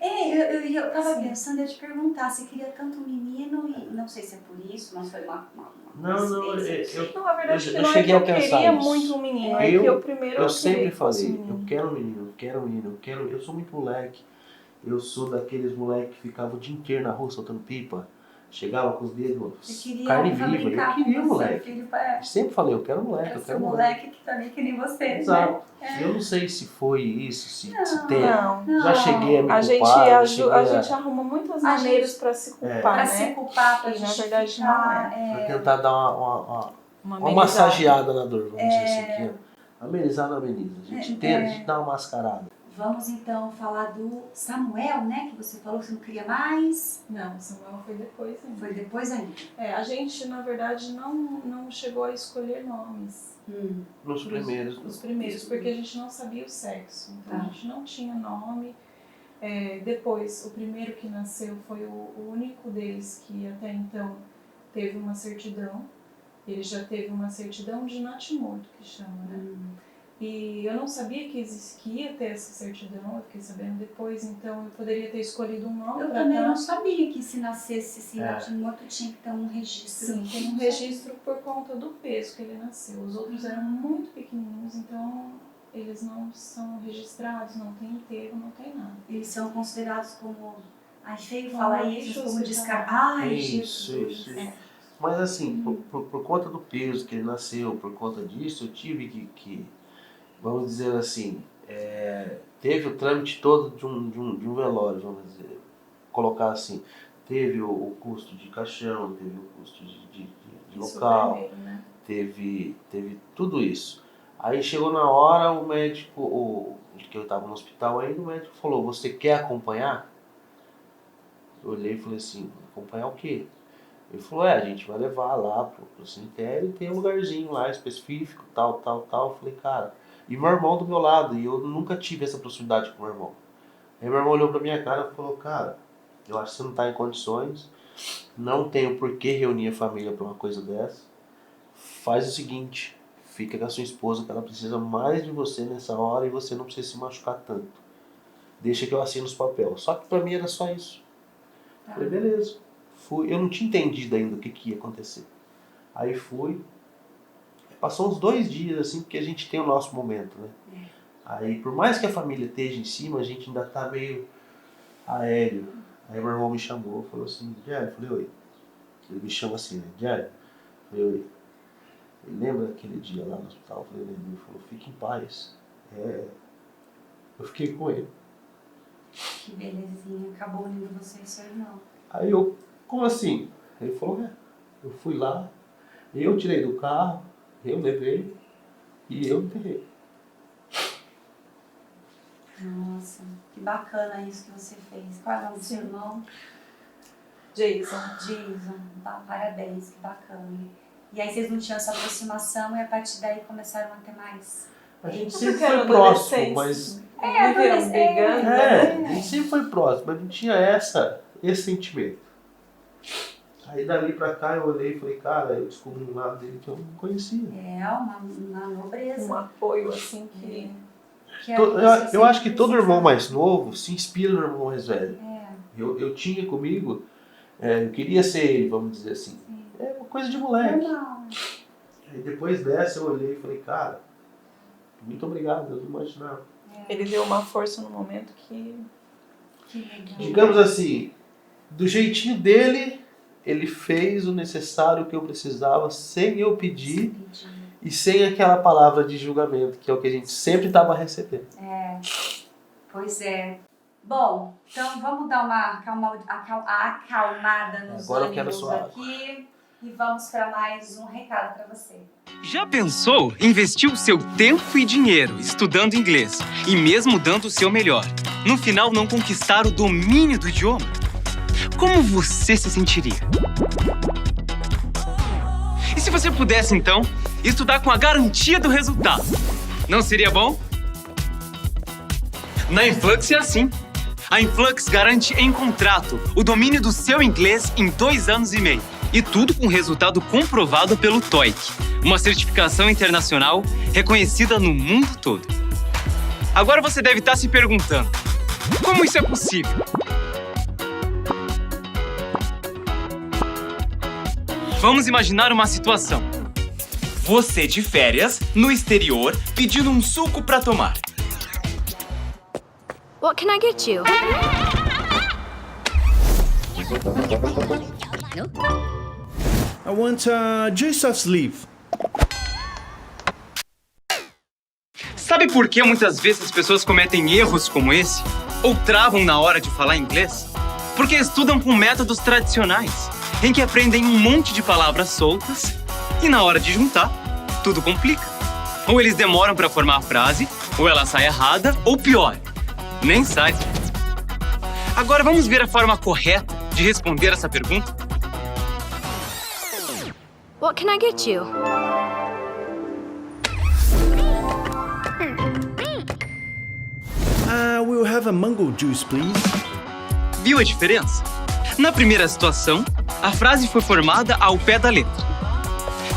Eu tava Sim. pensando em te perguntar, você queria tanto um menino e não sei se é por isso, mas foi uma Não, coincidência. Não, a verdade Eu que não é que cheguei eu a pensar queria isso. muito um menino, é que eu primeiro Eu queria sempre que fosse falei, um eu menino. quero um menino, eu quero um menino, eu sou muito moleque. Eu sou daqueles moleques que ficavam o dia inteiro na rua soltando pipa. Chegava com os dedos, carne viva. Eu queria um moleque. Filho, Sempre falei, eu quero um moleque, eu quero um moleque. que também que nem você, Exato. né? Eu não sei se foi isso, se tem. Não. Já cheguei a me A gente, culpar. a gente arruma muitas maneiras pra se culpar, Pra né? se culpar, pra E, na justificar. verdade, não Pra tentar dar uma amenizada. massageada na dor, vamos dizer assim. Que amenizar não ameniza. A gente dá uma mascarada. Vamos então falar do Samuel, né? Que você falou que você não queria mais. Não, Samuel foi depois ainda. Foi depois ainda. A gente, na verdade, não chegou a escolher nomes. Nos primeiros. Os primeiros, porque a gente não sabia o sexo. Então a gente não tinha nome. Depois, o primeiro que nasceu foi o único deles que até então teve uma certidão. Ele já teve uma certidão de natimorto, que chama, né? E eu não sabia que ia ter essa certidão, eu fiquei sabendo depois, então eu poderia ter escolhido um nome. Eu também não sabia que se nascesse esse natimorto tinha que ter um registro. Sim, tem um registro por conta do peso que ele nasceu. Os outros eram muito pequenininhos, então eles não são registrados, não tem enterro, não tem nada. Eles são considerados como... Ai, feio falar isso, como descartar. Ai, Isso. Mas assim, por conta do peso que ele nasceu, por conta disso, eu tive que vamos dizer assim, teve o trâmite todo de um velório, vamos dizer, colocar assim, teve o custo de caixão, teve o custo de local, né? teve tudo isso. Aí chegou na hora, o médico, que eu estava no hospital ainda, o médico falou, você quer acompanhar? Eu olhei e falei assim, acompanhar o quê? Ele falou, a gente vai levar lá pro cemitério e tem um lugarzinho lá específico, tal. Eu falei, cara, e meu irmão do meu lado, e eu nunca tive essa proximidade com meu irmão. Aí meu irmão olhou pra minha cara e falou, cara, eu acho que você não tá em condições, não tenho por que reunir a família pra uma coisa dessa. Faz o seguinte, fica com a sua esposa, que ela precisa mais de você nessa hora e você não precisa se machucar tanto. Deixa que eu assino os papéis. Só que pra mim era só isso. Falei, beleza. Fui. Eu não tinha entendido ainda o que ia acontecer. Aí fui. Passou uns 2 dias, assim, porque a gente tem o nosso momento, né? Aí, por mais que a família esteja em cima, a gente ainda tá meio aéreo. Aí meu irmão me chamou, falou assim, Jerry, eu falei, oi. Ele me chama assim, né? Jerry, eu falei, oi. Ele lembra daquele dia lá no hospital? Eu falei, lembro. Ele falou, fique em paz. Eu fiquei com ele. Que belezinha, acabou unindo você e seu irmão. Aí eu, como assim? Ele falou, eu fui lá, eu tirei do carro, eu levei e eu enterrei. Nossa, que bacana isso que você fez. Qual é o nome do seu irmão? Jason. Parabéns, que bacana. E aí vocês não tinham essa aproximação e a partir daí começaram a ter mais? A gente Porque sempre era foi próximo, adolescente. mas... Viveram brigando, a né? gente sempre foi próximo, mas não tinha esse sentimento. Aí dali pra cá eu olhei e falei, cara, eu descobri um lado dele que eu não conhecia. Uma nobreza. Um apoio assim que... Eu acho que todo irmão mais novo se inspira no irmão mais velho. Eu tinha comigo, eu queria ser ele, vamos dizer assim. É uma coisa de moleque. Normal. Aí depois dessa eu olhei e falei, cara, muito obrigado, eu não imaginava. Ele deu uma força no momento que... Que legal. Digamos assim, do jeitinho dele, ele fez o necessário que eu precisava sem eu pedir Entendi. e sem aquela palavra de julgamento, que é o que a gente sempre estava recebendo. Pois é. Bom, então vamos dar uma acalmada nos Agora eu quero ânimos sua água. aqui e vamos para mais um recado para você. Já pensou em investir o seu tempo e dinheiro estudando inglês e mesmo dando o seu melhor, no final não conquistar o domínio do idioma? Como você se sentiria? E se você pudesse, então, estudar com a garantia do resultado? Não seria bom? Na Influx é assim. A Influx garante em contrato o domínio do seu inglês em 2 anos e meio. E tudo com resultado comprovado pelo TOEIC, uma certificação internacional reconhecida no mundo todo. Agora você deve estar se perguntando, como isso é possível? Vamos imaginar uma situação. Você de férias, no exterior, pedindo um suco para tomar. What can I get you? I want juice of sleeve. Sabe por que muitas vezes as pessoas cometem erros como esse? Ou travam na hora de falar inglês? Porque estudam com métodos tradicionais, em que aprendem um monte de palavras soltas e na hora de juntar, tudo complica. Ou eles demoram para formar a frase, ou ela sai errada, ou pior, nem sai. Agora vamos ver a forma correta de responder essa pergunta? What can I get you? We'll have a mango juice, please. Viu a diferença? Na primeira situação, a frase foi formada ao pé da letra.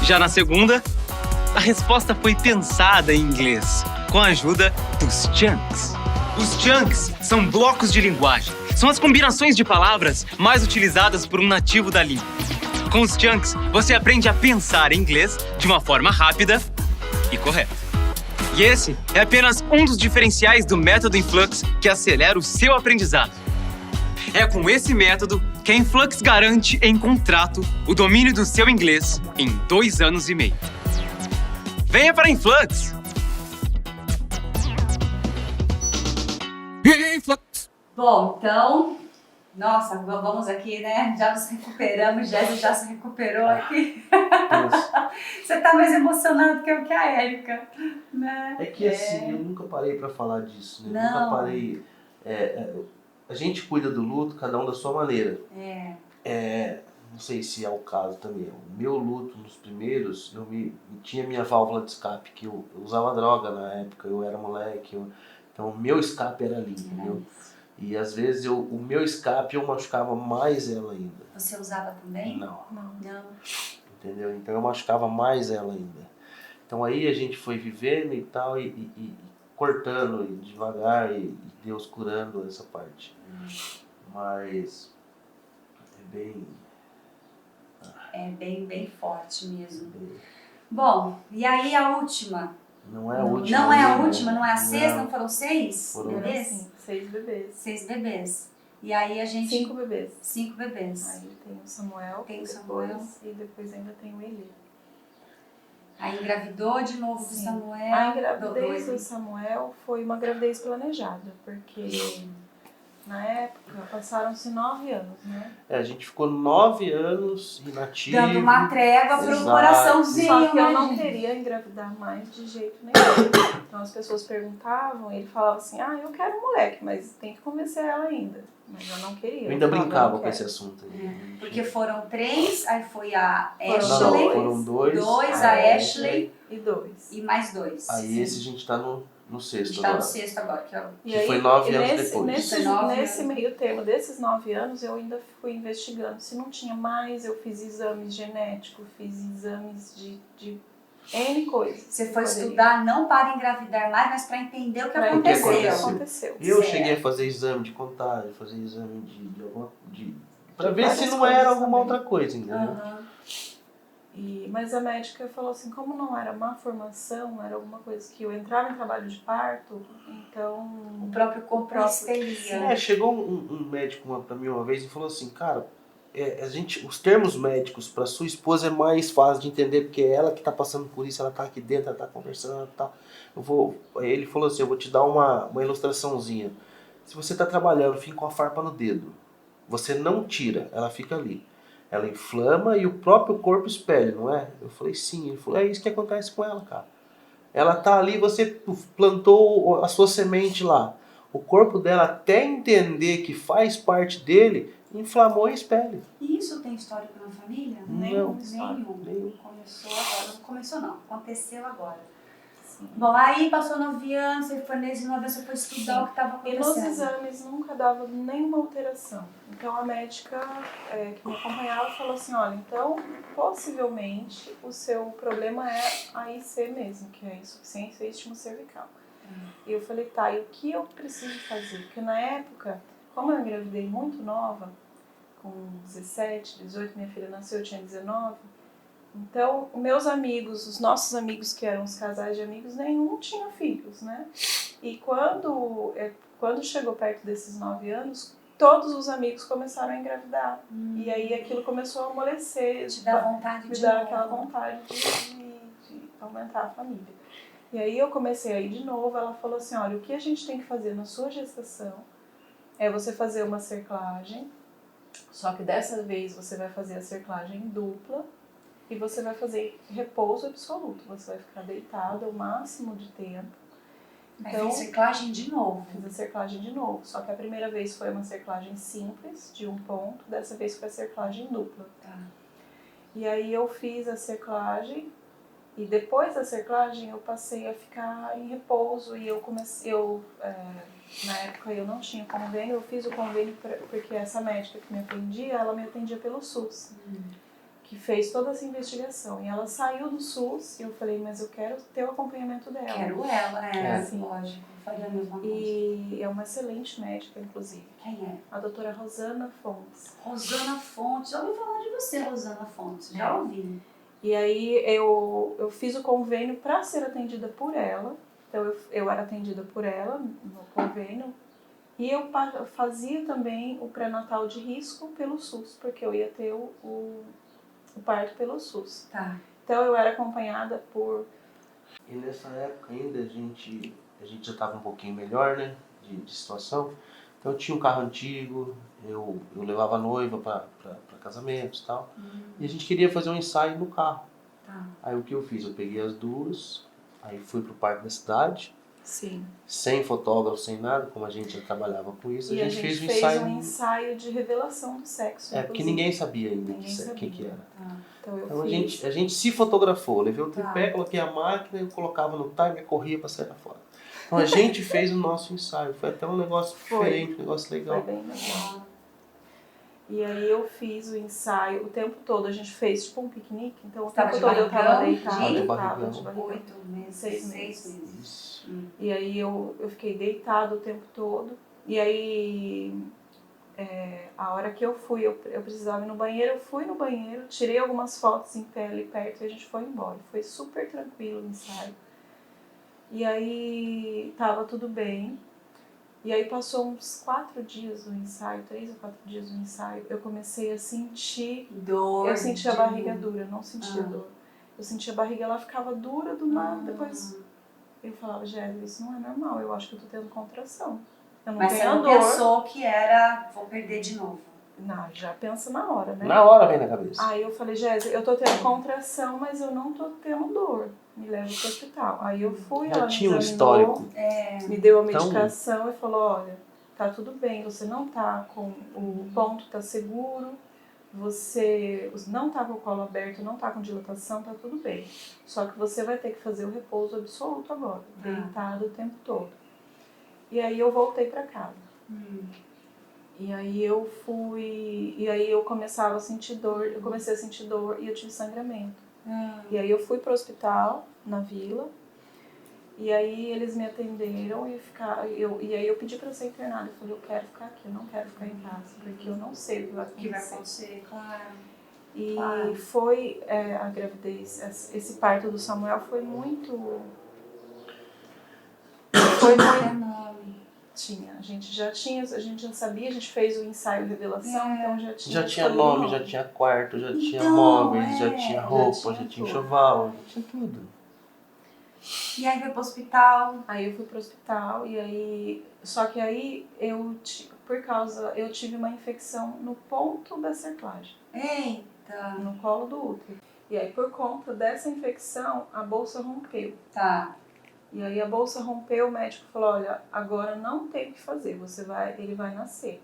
Já na segunda, a resposta foi pensada em inglês, com a ajuda dos chunks. Os chunks são blocos de linguagem. São as combinações de palavras mais utilizadas por um nativo da língua. Com os chunks, você aprende a pensar em inglês de uma forma rápida e correta. E esse é apenas um dos diferenciais do método Influx que acelera o seu aprendizado. É com esse método que a Influx garante em contrato o domínio do seu inglês em 2 anos e meio. Venha para a Influx! Bom, então, nossa, vamos aqui, né? Já nos recuperamos, Jéssica já se recuperou aqui. Você tá mais emocionado que eu que a Érica, né? É que assim, eu nunca parei pra falar disso, né? Não. Nunca parei. A gente cuida do luto, cada um da sua maneira. Não sei se é o caso também. O meu luto nos primeiros, eu tinha minha válvula de escape, que eu usava droga na época, eu era moleque. Então o meu escape era ali, entendeu? E às vezes o meu escape eu machucava mais ela ainda. Você usava também? Não. Não. Entendeu? Então eu machucava mais ela ainda. Então aí a gente foi vivendo e tal, e cortando e devagar, e Deus curando essa parte. Mas é bem forte mesmo. Bom, e aí a última? Não é a última. Não é a né? última, não é a sexta, não foram 6 Foram bebês? Sim, 6 bebês. 6 bebês. E aí a gente... 5 bebês. 5 bebês. Aí tem o Samuel, Tem o depois, Samuel. e depois ainda tem o Eli. Aí engravidou de novo do Sim. Samuel. A gravidez do do Samuel foi uma gravidez planejada, porque na época passaram-se 9 anos, né? A gente ficou 9 anos inativo. Dando uma trégua pro Exato. coraçãozinho, Só que eu né, não gente? queria engravidar mais de jeito nenhum. Então as pessoas perguntavam, ele falava assim, eu quero um moleque, mas tem que convencer ela ainda. Mas eu não queria. Eu ainda falava, brincava "Eu não com quero." esse assunto aí. Porque foram 3, aí foi a Foram Ashley, foram 2. 2, a Ashley E 2. e mais 2. Aí esse a gente tá no A sexto gente tá agora. no sexto agora, que é o... E Que aí, foi 9 anos nesse, depois. Nesse, Foi 9 nesse anos. meio termo desses 9 anos, eu ainda fui investigando. Se não tinha mais, eu fiz exames genéticos, fiz exames de N coisas. Você foi Poderia. estudar não para engravidar mais, mas para entender o que Pra aconteceu. entender o que aconteceu. Eu Certo. cheguei a fazer exame de contagem, fazer exame de alguma... pra De ver se várias não era coisas alguma também. outra coisa, entendeu? Aham. Mas a médica falou assim, como não era má formação, era alguma coisa que eu entrava em trabalho de parto, então... O próprio corpo expelia. Chegou um médico pra mim uma vez e falou assim, cara, os termos médicos para sua esposa é mais fácil de entender, porque é ela que tá passando por isso, ela tá aqui dentro, ela tá conversando e tal. Ele falou assim, eu vou te dar uma ilustraçãozinha. Se você tá trabalhando, fica com a farpa no dedo. Você não tira, ela fica ali. Ela inflama e o próprio corpo espelha, não é? Eu falei, sim. Ele falou, é isso que acontece com ela, cara. Ela tá ali, você plantou a sua semente lá. O corpo dela, até entender que faz parte dele, inflamou e espelha. E isso tem histórico na família? Nenhum. Nenhum. Começou agora. Não começou não, aconteceu agora. Sim. Bom, aí passou 9 anos, você foi nesse 9 anos, você foi estudar o que estava acontecendo. E nos exames nunca dava nenhuma alteração. Então a médica que me acompanhava falou assim, olha, então possivelmente o seu problema é a IC mesmo, que é insuficiência istmo cervical. E eu falei, tá, e o que eu preciso fazer? Porque na época, como eu engravidei muito nova, com 17, 18, minha filha nasceu, eu tinha 19, então meus amigos, os nossos amigos que eram os casais de amigos, nenhum tinha filhos, né? E quando chegou perto desses 9 anos, todos os amigos começaram a engravidar. E aí aquilo começou a amolecer, te dá vontade me dar aquela vontade de aumentar a família. E aí eu comecei a ir de novo, ela falou assim, olha, o que a gente tem que fazer na sua gestação é você fazer uma cerclagem, só que dessa vez você vai fazer a cerclagem dupla e você vai fazer repouso absoluto, você vai ficar deitado o máximo de tempo. Então, fiz cerclagem de novo. Fiz a cerclagem de novo, só que a primeira vez foi uma cerclagem simples, de um ponto, dessa vez foi a cerclagem dupla. Tá. E aí eu fiz a cerclagem, e depois da cerclagem eu passei a ficar em repouso e na época eu não tinha convênio, eu fiz o convênio porque essa médica que me atendia, ela me atendia pelo SUS, que fez toda essa investigação. E ela saiu do SUS e eu falei, mas eu quero ter o acompanhamento dela. Quero ela, assim, lógico, faria a mesma coisa. E é uma excelente médica, inclusive. Quem é? A doutora Rosana Fontes. Rosana Fontes, já ouvi falar de você, Rosana Fontes, já ouvi. E aí eu fiz o convênio para ser atendida por ela. Então eu era atendida por ela no convênio. E eu fazia também o pré-natal de risco pelo SUS, porque eu ia ter o parto pelo SUS. Tá. Então eu era acompanhada por... E nessa época ainda a gente já estava um pouquinho melhor, né, de situação. Então eu tinha um carro antigo, eu levava a noiva para casamentos e tal. E a gente queria fazer um ensaio no carro. Tá. Aí o que eu fiz? Eu peguei as duas, aí fui pro parque da cidade. Sim. Sem fotógrafo, sem nada, como a gente já trabalhava com isso. E a gente fez um ensaio de revelação do sexo. Porque ninguém sabia ainda o sabia. que era. Tá. Então a gente se fotografou, levei o tripé, coloquei a máquina, eu colocava no timer e corria para sair da foto. Então a gente fez o nosso ensaio, foi até um negócio diferente, um negócio legal. Foi bem legal. E aí eu fiz o ensaio o tempo todo, a gente fez tipo um piquenique, então o tempo todo eu tava deitada, de barrigão. 8 meses, 6 meses. Isso. E aí eu fiquei deitada o tempo todo, e aí a hora que eu fui, eu precisava ir no banheiro, eu fui no banheiro, tirei algumas fotos em pé ali perto e a gente foi embora. Foi super tranquilo o ensaio. E aí tava tudo bem. E aí passou uns 4 dias do ensaio, 3 ou 4 dias do ensaio, eu comecei a sentir dor. Eu sentia a barriga dura, eu não sentia dor. Eu sentia a barriga, ela ficava dura do nada, depois eu falava, Jéssica, isso não é normal, eu acho que eu tô tendo contração. Eu não Mas tenho você não dor. pensou que era, vou perder de novo? Não, já pensa na hora, né? Na hora vem na cabeça. Aí eu falei, Jéssica, eu tô tendo contração, mas eu não tô tendo dor. Me leva pro hospital. Aí eu fui, ela me tinha um examinou, histórico. me deu a medicação e falou, olha, tá tudo bem, você não tá com o ponto, tá seguro, você não tá com o colo aberto, não tá com dilatação, tá tudo bem. Só que você vai ter que fazer o repouso absoluto agora, deitado o tempo todo. E aí eu voltei pra casa. E aí eu começava a sentir dor, eu comecei a sentir dor e eu tive sangramento. E aí eu fui pro hospital, na vila, e aí eles me atenderam e aí eu pedi pra ser internada. Eu falei, eu quero ficar aqui, eu não quero ficar em casa, porque eu não sei o que vai acontecer. Claro. E Claro. foi a gravidez, esse parto do Samuel foi muito... Foi muito... A gente já sabia, a gente fez o ensaio revelação, então já tinha... Já tinha escolhido o nome, já tinha quarto, já tinha Então, móveis, já é, tinha já roupa, tinha já tinha tudo. enxoval, já tinha tudo. E aí foi pro hospital. Aí eu fui pro hospital e aí... Só que aí eu tive uma infecção no ponto da cerclagem, Eita. no colo do útero. E aí por conta dessa infecção, a bolsa rompeu. Tá. E aí a bolsa rompeu, o médico falou, olha, agora não tem o que fazer, ele vai nascer.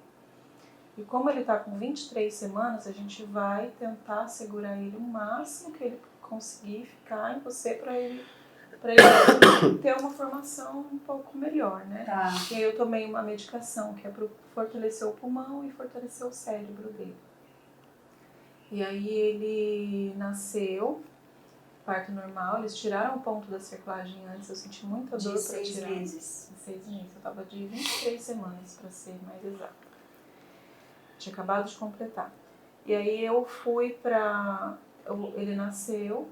E como ele tá com 23 semanas, a gente vai tentar segurar ele o máximo que ele conseguir ficar em você para ele ter uma formação um pouco melhor, né? Tá. E aí eu tomei uma medicação que é para fortalecer o pulmão e fortalecer o cérebro dele. E aí ele nasceu, parto normal, eles tiraram o ponto da cerclagem antes, eu senti muita dor De para 6 tirar. meses. De 6 meses, eu tava de 23 semanas para ser mais exata. Tinha acabado de completar. E aí eu fui ele nasceu,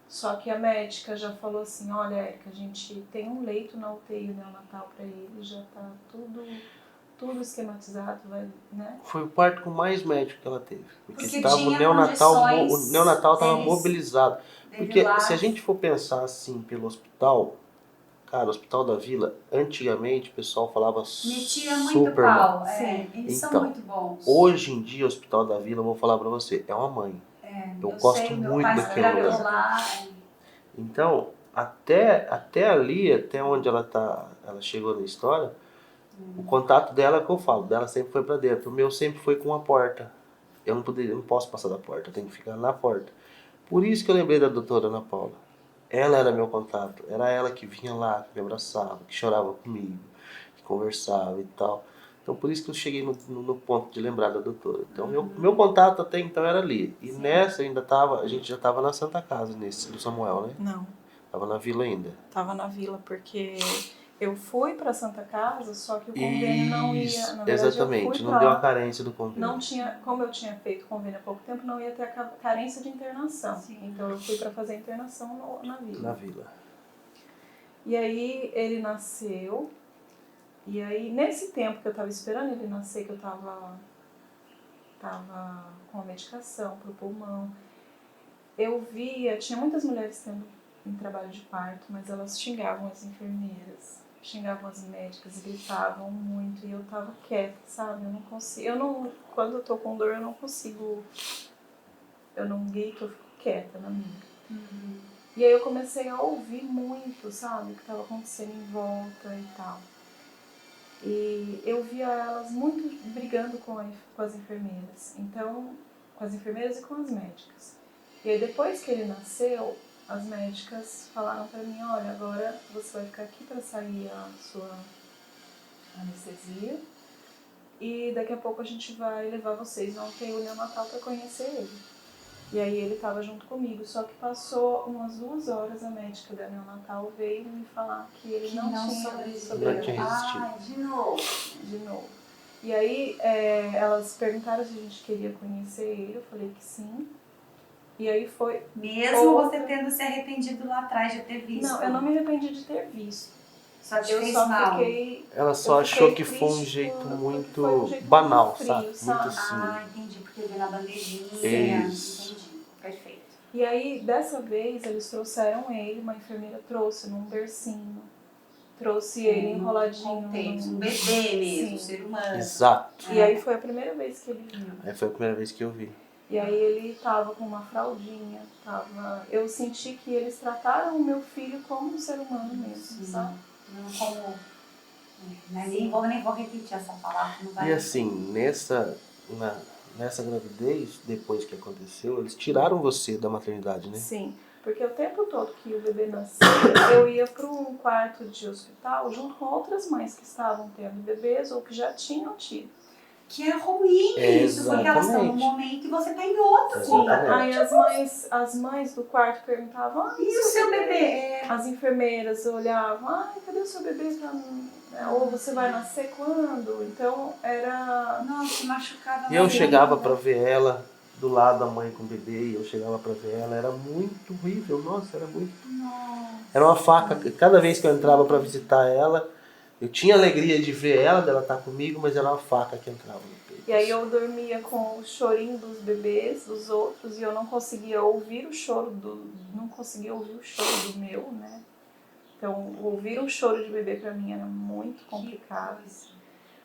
só que a médica já falou assim, olha, Érica, a gente tem um leito na UTI neonatal para ele, já tá tudo esquematizado, né? Foi o parto com mais médico que ela teve. Porque Porque estava o tinha neonatal, condições o neonatal estava deles mobilizado. Porque debilados. se a gente for pensar assim pelo hospital, cara, o Hospital da Vila, antigamente o pessoal falava Metia muito super mal. pau. Sim. Eles Então, são muito bons. Hoje em dia o Hospital da Vila, eu vou falar pra você, é uma mãe. Eu gosto sei, meu muito pai daquele trabalhou lugar. lá. Então, até ali, até onde ela chegou na história, o contato dela é o que eu falo, dela sempre foi pra dentro. O meu sempre foi com a porta. Eu não posso passar da porta, eu tenho que ficar na porta. Por isso que eu lembrei da doutora Ana Paula. Ela era meu contato, era ela que vinha lá, que me abraçava, que chorava comigo, que conversava e tal. Então por isso que eu cheguei no ponto de lembrar da doutora. Então meu contato até então era ali. E nessa a gente já estava na Santa Casa, nesse do Samuel, né? Não, Tava na vila ainda. tava na vila porque eu fui pra Santa Casa, só que o convênio não ia. Isso, Na verdade, exatamente, eu não fui deu a pra, carência do convênio. não tinha, como eu tinha feito convênio há pouco tempo, não ia ter a carência de internação. Sim. Então eu fui pra fazer a internação na vila. Na vila. E aí ele nasceu. E aí nesse tempo que eu tava esperando ele nascer, que eu tava com a medicação pro pulmão, eu via, tinha muitas mulheres tendo em trabalho de parto, mas elas xingavam as enfermeiras, xingavam as médicas, gritavam muito e eu tava quieta, sabe? Eu não consigo, quando eu tô com dor eu não consigo, eu não grito, eu fico quieta na minha. E aí eu comecei a ouvir muito, sabe? O que tava acontecendo em volta e tal. E eu via elas muito brigando com as enfermeiras, então, com as enfermeiras e com as médicas. E aí depois que ele nasceu, as médicas falaram pra mim, olha, agora você vai ficar aqui pra sair a sua anestesia e daqui a pouco a gente vai levar vocês ao UTI neonatal pra conhecer ele. E aí ele tava junto comigo, só que passou umas 2 horas, a médica da neonatal veio me falar que ele não tinha sobrevivido. Não tinha resistido. Ah, de novo. E aí elas perguntaram se a gente queria conhecer ele, eu falei que sim. E aí foi... Mesmo você tendo se arrependido lá atrás de ter visto. Não, eu não me arrependi de ter visto. Só te Eu fez só mal. fiquei... Ela só eu achou fiquei que foi um triste jeito por- muito foi um jeito banal, muito frio, sabe? sabe? Muito assim. Ah, entendi, porque veio na bandejinha. Isso. Entendi. Perfeito. E aí, dessa vez, eles trouxeram ele, uma enfermeira trouxe num bercinho. Trouxe ele enroladinho. Contexto, um num- bebê mesmo, um Sim. ser humano. Exato. E aí foi a primeira vez que ele viu. Aí foi a primeira vez que eu vi. E aí ele tava com uma fraldinha, eu senti que eles trataram o meu filho como um ser humano mesmo, sabe? Não como... Nem vou repetir essa palavra. Não vai E assim, nessa gravidez, depois que aconteceu, eles tiraram você da maternidade, né? Sim, porque o tempo todo que o bebê nascia, eu ia para um quarto de hospital junto com outras mães que estavam tendo bebês ou que já tinham tido. Que é ruim isso, porque elas estão num Exatamente. momento e você está em outro. Exatamente. Aí as mães do quarto perguntavam, E o seu bebê? As enfermeiras olhavam, cadê o seu bebê? Ou você vai nascer quando? Então era... Nossa, machucava. E eu mais chegava ainda. pra ver ela do lado a mãe com o bebê e eu chegava pra ver ela, era muito horrível, nossa, era muito... Era uma faca, cada vez que eu entrava pra visitar ela, eu tinha alegria de ver ela, dela estar comigo, mas era uma faca que entrava no peito. E aí eu dormia com o chorinho dos bebês, dos outros, e eu não conseguia ouvir o choro do meu, né? Então, ouvir um choro de bebê pra mim era muito complicado.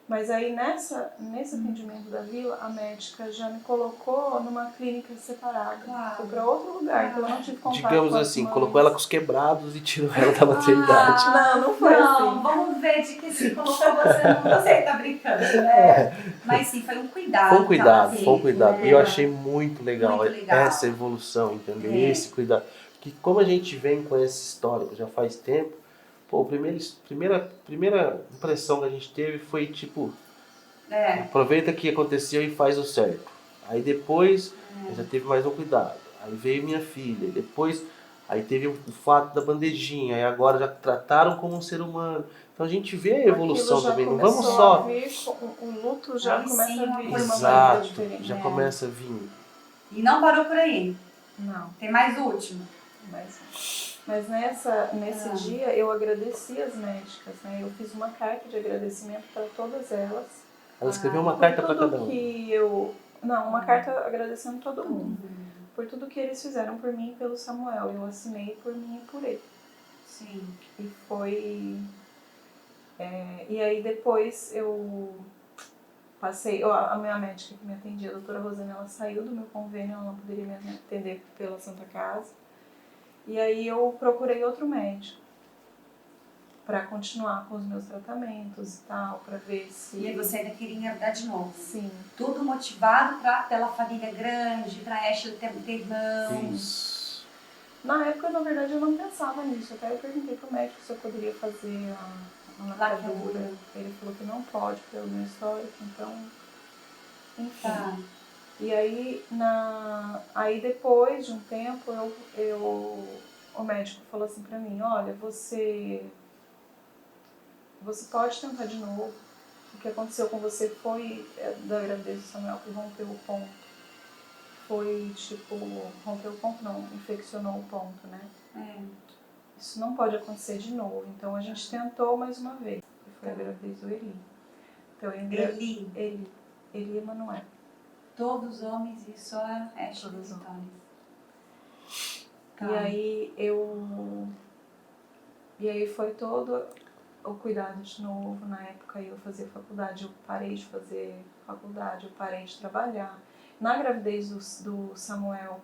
Mas aí nesse atendimento da vila, a médica já me colocou numa clínica separada. Claro. Foi pra outro lugar, então eu não tive contato Digamos com as assim, mães. colocou ela com os quebrados e tirou ela da maternidade. Não foi Não, assim. vamos ver de que se colocou você, não você que tá brincando, né? Mas sim, foi um cuidado. Foi um cuidado, que foi um ela teve, cuidado. né? E eu achei muito legal, Muito legal. essa evolução, entendeu? É. Esse cuidado. Porque como a gente vem com essa história já faz tempo, pô, a primeira impressão que a gente teve foi tipo, aproveita que aconteceu e faz o certo. Aí depois já teve mais um cuidado. Aí veio minha filha, depois aí teve o fato da bandejinha, aí agora já trataram como um ser humano. Então a gente vê a evolução Aquilo já também, não vamos começou só... a vir, o luto já Aí começa sim, a uma vir coisa de uma maneira Exato, diferente. já começa a vir. E não parou por aí. Não. Tem mais o último. Mas nesse dia eu agradeci as médicas, né? Eu fiz uma carta de agradecimento para todas elas. Ela escreveu uma carta para cada um. Uma carta agradecendo todo mundo. Por tudo que eles fizeram por mim e pelo Samuel. Eu assinei por mim e por ele. Sim. E foi... e aí depois eu passei... A minha médica que me atendia, a doutora Rosane, ela saiu do meu convênio, ela não poderia me atender pela Santa Casa. E aí eu procurei outro médico para continuar com os meus tratamentos e tal, para ver se... E aí você ainda queria engravidar de novo. Sim. Tudo motivado pela família grande, pra Ashley ter irmãos. Isso. Na época, na verdade, eu não pensava nisso. Até eu perguntei pro médico se eu poderia fazer a lavadura. Ele falou que não pode, pelo meu histórico, então... Enfim. Tá. E aí, aí depois de um tempo, o médico falou assim pra mim, olha, você pode tentar de novo. O que aconteceu com você foi da gravidez do Samuel que rompeu o ponto. Foi tipo, rompeu o ponto não, infeccionou o ponto, né? Isso não pode acontecer de novo. Então a gente tentou mais uma vez. E foi a gravidez do Eli. Então, Eli Emanuel. Todos homens e só a Ashley. Todos homens. Tá. E aí foi todo o cuidado de novo. Na época eu fazia faculdade, eu parei de fazer faculdade, eu parei de trabalhar. Na gravidez do Samuel,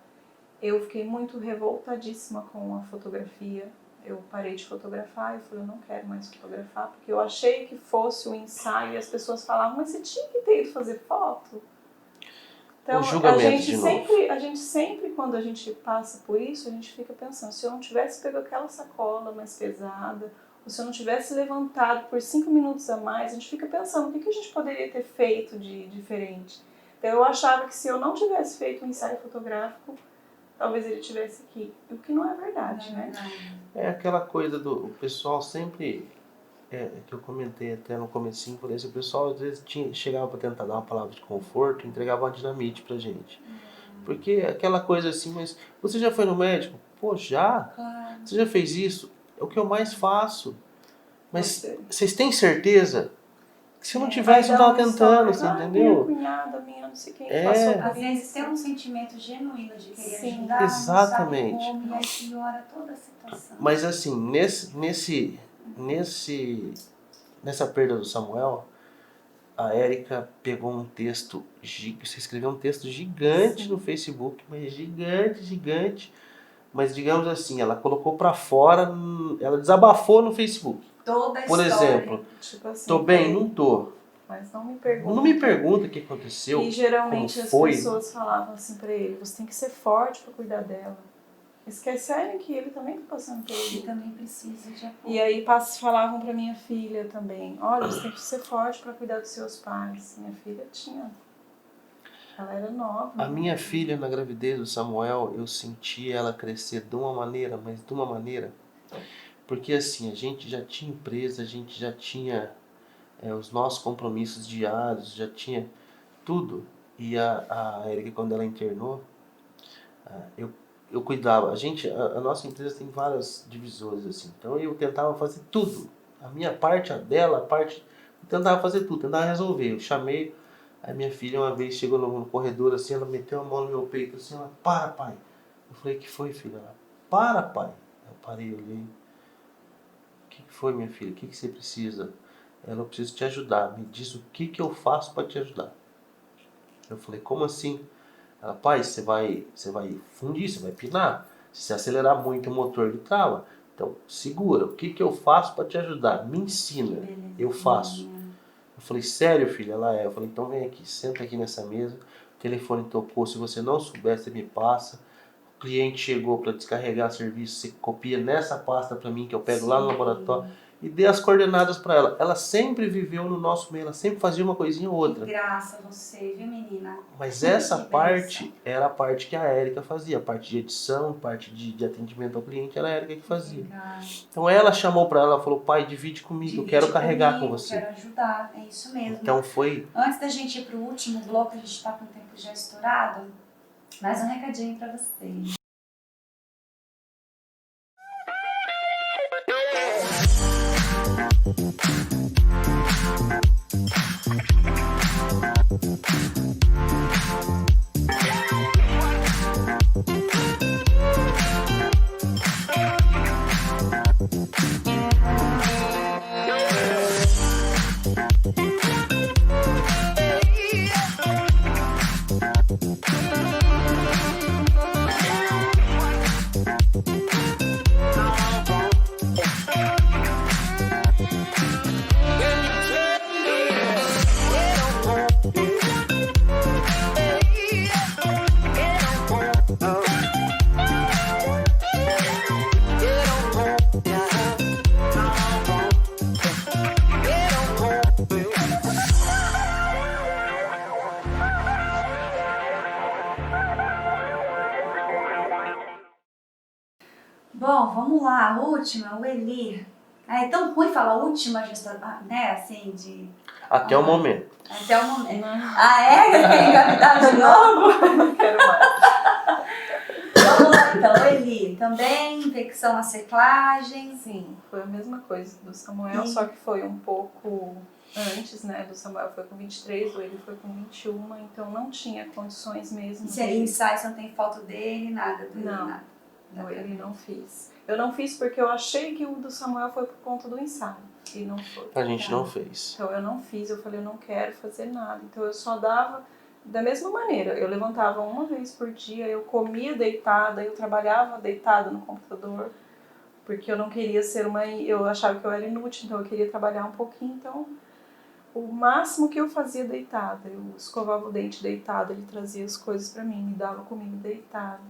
eu fiquei muito revoltadíssima com a fotografia. Eu parei de fotografar e falei, eu não quero mais fotografar, porque eu achei que fosse o ensaio e as pessoas falavam, mas você tinha que ter ido fazer foto. Então, a gente sempre, quando a gente passa por isso, a gente fica pensando, se eu não tivesse pego aquela sacola mais pesada, ou se eu não tivesse levantado por 5 minutos a mais, a gente fica pensando, o que a gente poderia ter feito de diferente? Então, eu achava que se eu não tivesse feito um ensaio fotográfico, talvez ele estivesse aqui. O que não é verdade, né? É aquela coisa do... O pessoal sempre... que eu comentei até no comecinho, falei assim, o pessoal às vezes chegava para tentar dar uma palavra de conforto, entregava uma dinamite pra gente. Porque aquela coisa assim, mas você já foi no médico? Pô, já? Claro. Você já fez isso? É o que eu mais faço. Mas vocês têm certeza? Que se eu não tivesse, eu tava tentando, você entendeu? Minha cunhada, minha não sei quem passou por Às vezes isso. tem um sentimento genuíno de querer Sim, ajudar, exatamente. não sabe como, e aí piora toda a situação. Mas assim, nessa perda do Samuel, a Érica pegou um texto, você escreveu um texto gigante no Facebook, mas gigante, mas digamos assim, ela colocou pra fora, ela desabafou no Facebook. Toda a Por história. exemplo, Tipo assim, tô bem, não tô. Mas não me pergunta. Não me pergunta o que aconteceu, E geralmente como as foi. pessoas falavam assim pra ele, você tem que ser forte pra cuidar dela. Esquecerem que ele também tá passando por Ele isso. também precisa de apoio. E aí falavam pra minha filha também, olha, você tem que ser forte pra cuidar dos seus pais. Minha filha ela era nova. A minha filha, na gravidez do Samuel, eu senti ela crescer de uma maneira, mas de uma maneira... Porque assim, a gente já tinha empresa, a gente já tinha os nossos compromissos diários, já tinha tudo. E a Érica, quando ela internou, eu cuidava. A nossa empresa tem várias divisões, assim. Então eu tentava fazer tudo. A minha parte, a dela, a parte... Eu tentava fazer tudo, tentava resolver. Eu chamei, a minha filha uma vez chegou no corredor, assim, ela meteu a mão no meu peito, assim, ela, para, pai. Eu falei, que foi, filha? Ela, para, pai. Eu parei, olhei. O que foi, minha filha? O que você precisa? Ela, eu preciso te ajudar. Me diz o que eu faço para te ajudar. Eu falei, como assim? Ela, pai, você vai fundir, você vai pinar. Se você acelerar muito o motor, ele trava. Então, segura. O que eu faço para te ajudar? Me ensina. Eu faço. Eu falei, sério, filha? Ela é. Eu falei, então vem aqui, senta aqui nessa mesa. O telefone tocou. Se você não souber, você me passa. O cliente chegou para descarregar serviço. Você copia nessa pasta para mim, que eu pego lá no laboratório. E dei as coordenadas para ela. Ela sempre viveu no nosso meio, ela sempre fazia uma coisinha ou outra. Que graça você, viu, menina? Mas essa parte era a parte que a Érica fazia. A parte de edição, parte de atendimento ao cliente, era a Érica que fazia. Legal. Então ela chamou para ela, falou, pai, divide comigo, eu quero carregar com você. Quero ajudar, é isso mesmo. Então foi... Antes da gente ir pro último bloco, a gente tá com o tempo já estourado, mais um recadinho para vocês. Bom, vamos lá, a última, o Eli. É tão ruim falar última gestação, né, assim, de... Até o momento. Até o momento. Ah, é? Quer engravidar de novo? Não quero mais. Vamos lá, então, Eli. Também infecção na cerclagem. Sim, foi a mesma coisa do Samuel, só que foi um pouco antes, né? Do Samuel foi com 23, o Eli foi com 21, então não tinha condições mesmo. Se ele ensaio, você não tem foto dele, nada do Eli, Não. nada. Não, ele não fiz. Eu não fiz porque eu achei que o do Samuel foi por conta do ensaio. E não foi. A gente não fez. Então eu não fiz, eu falei, eu não quero fazer nada. Então eu só dava da mesma maneira. Eu levantava uma vez por dia, eu comia deitada, eu trabalhava deitada no computador. Porque eu não queria ser uma... Eu achava que eu era inútil, então eu queria trabalhar um pouquinho. Então o máximo que eu fazia deitada. Eu escovava o dente deitada, ele trazia as coisas pra mim, me dava comida deitada.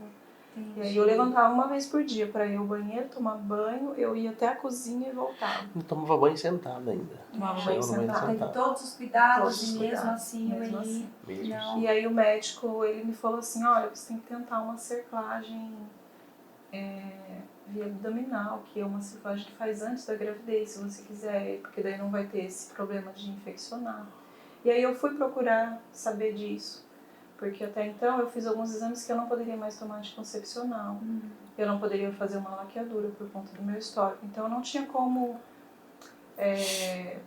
Entendi. E aí eu levantava uma vez por dia para ir ao banheiro, tomar banho, eu ia até a cozinha e voltava. Não tomava banho sentado ainda. Tomava Chegava banho no banho sentado. Teve todos os cuidados Todos os e mesmo cuidados, assim mesmo o Eli... assim. Mesmo. Não. E aí o médico, ele me falou assim, olha, você tem que tentar uma cerclagem via abdominal, que é uma cerclagem que faz antes da gravidez, se você quiser, porque daí não vai ter esse problema de infeccionar. E aí eu fui procurar saber disso. Porque até então eu fiz alguns exames que eu não poderia mais tomar anticoncepcional. Eu não poderia fazer uma laqueadura por conta do meu histórico. Então eu não tinha como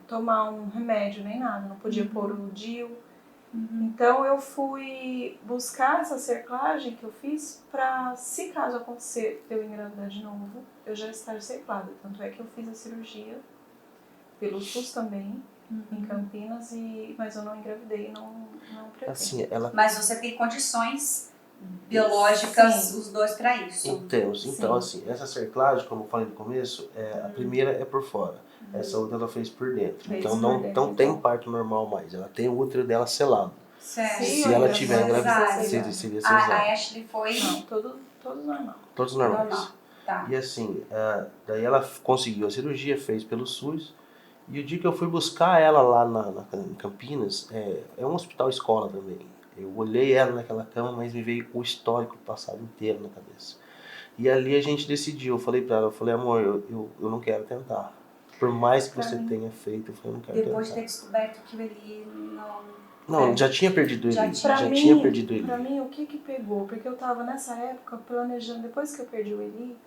tomar um remédio nem nada. Não podia pôr o DIU. Então eu fui buscar essa cerclagem que eu fiz para, se caso acontecer eu engravidar de novo, eu já estar cerclada. Tanto é que eu fiz a cirurgia pelo SUS também. Em Campinas, mas eu não engravidei, não pretendo. Assim, ela... Mas você tem condições biológicas, Sim. os dois, para isso. Temos. Então, Sim. assim, essa cerclagem, como eu falei no começo, a primeira é por fora. Essa outra ela fez por dentro. Fez Então por não, dentro, não tem então. parto normal mais. Ela tem o útero dela selado. Certo. Sim, Se ela eu tiver ia engravidado, fazer seria A cesárea. Ashley foi Não, todos normal. Todos normais. normal. Tá. E assim, daí ela conseguiu a cirurgia, fez pelo SUS. E o dia que eu fui buscar ela lá em Campinas, é um hospital escola também. Eu olhei ela naquela cama, mas me veio o histórico passado inteiro na cabeça. E ali a gente decidiu, eu falei pra ela, amor, eu não quero tentar. Por mais que Pra você mim. tenha feito, foi um quero Depois de ter tentar. descoberto que ele não... Não, já tinha perdido ele. Já Já tinha. tinha perdido ele. Pra mim, o que pegou? Porque eu tava nessa época planejando, depois que eu perdi o Eli,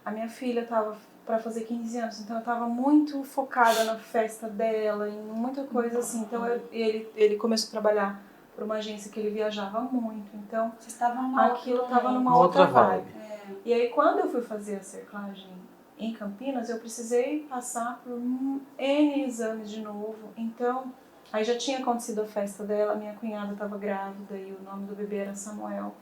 a minha filha tava pra fazer 15 anos, então eu tava muito focada na festa dela, em muita coisa assim. Então ele começou a trabalhar por uma agência que ele viajava muito, então Vocês estavam numa aquilo outra tava momento. numa outra vibe. É. E aí quando eu fui fazer a cerclagem em Campinas, eu precisei passar por N exames de novo, então... Aí já tinha acontecido a festa dela, minha cunhada estava grávida e o nome do bebê era Samuel.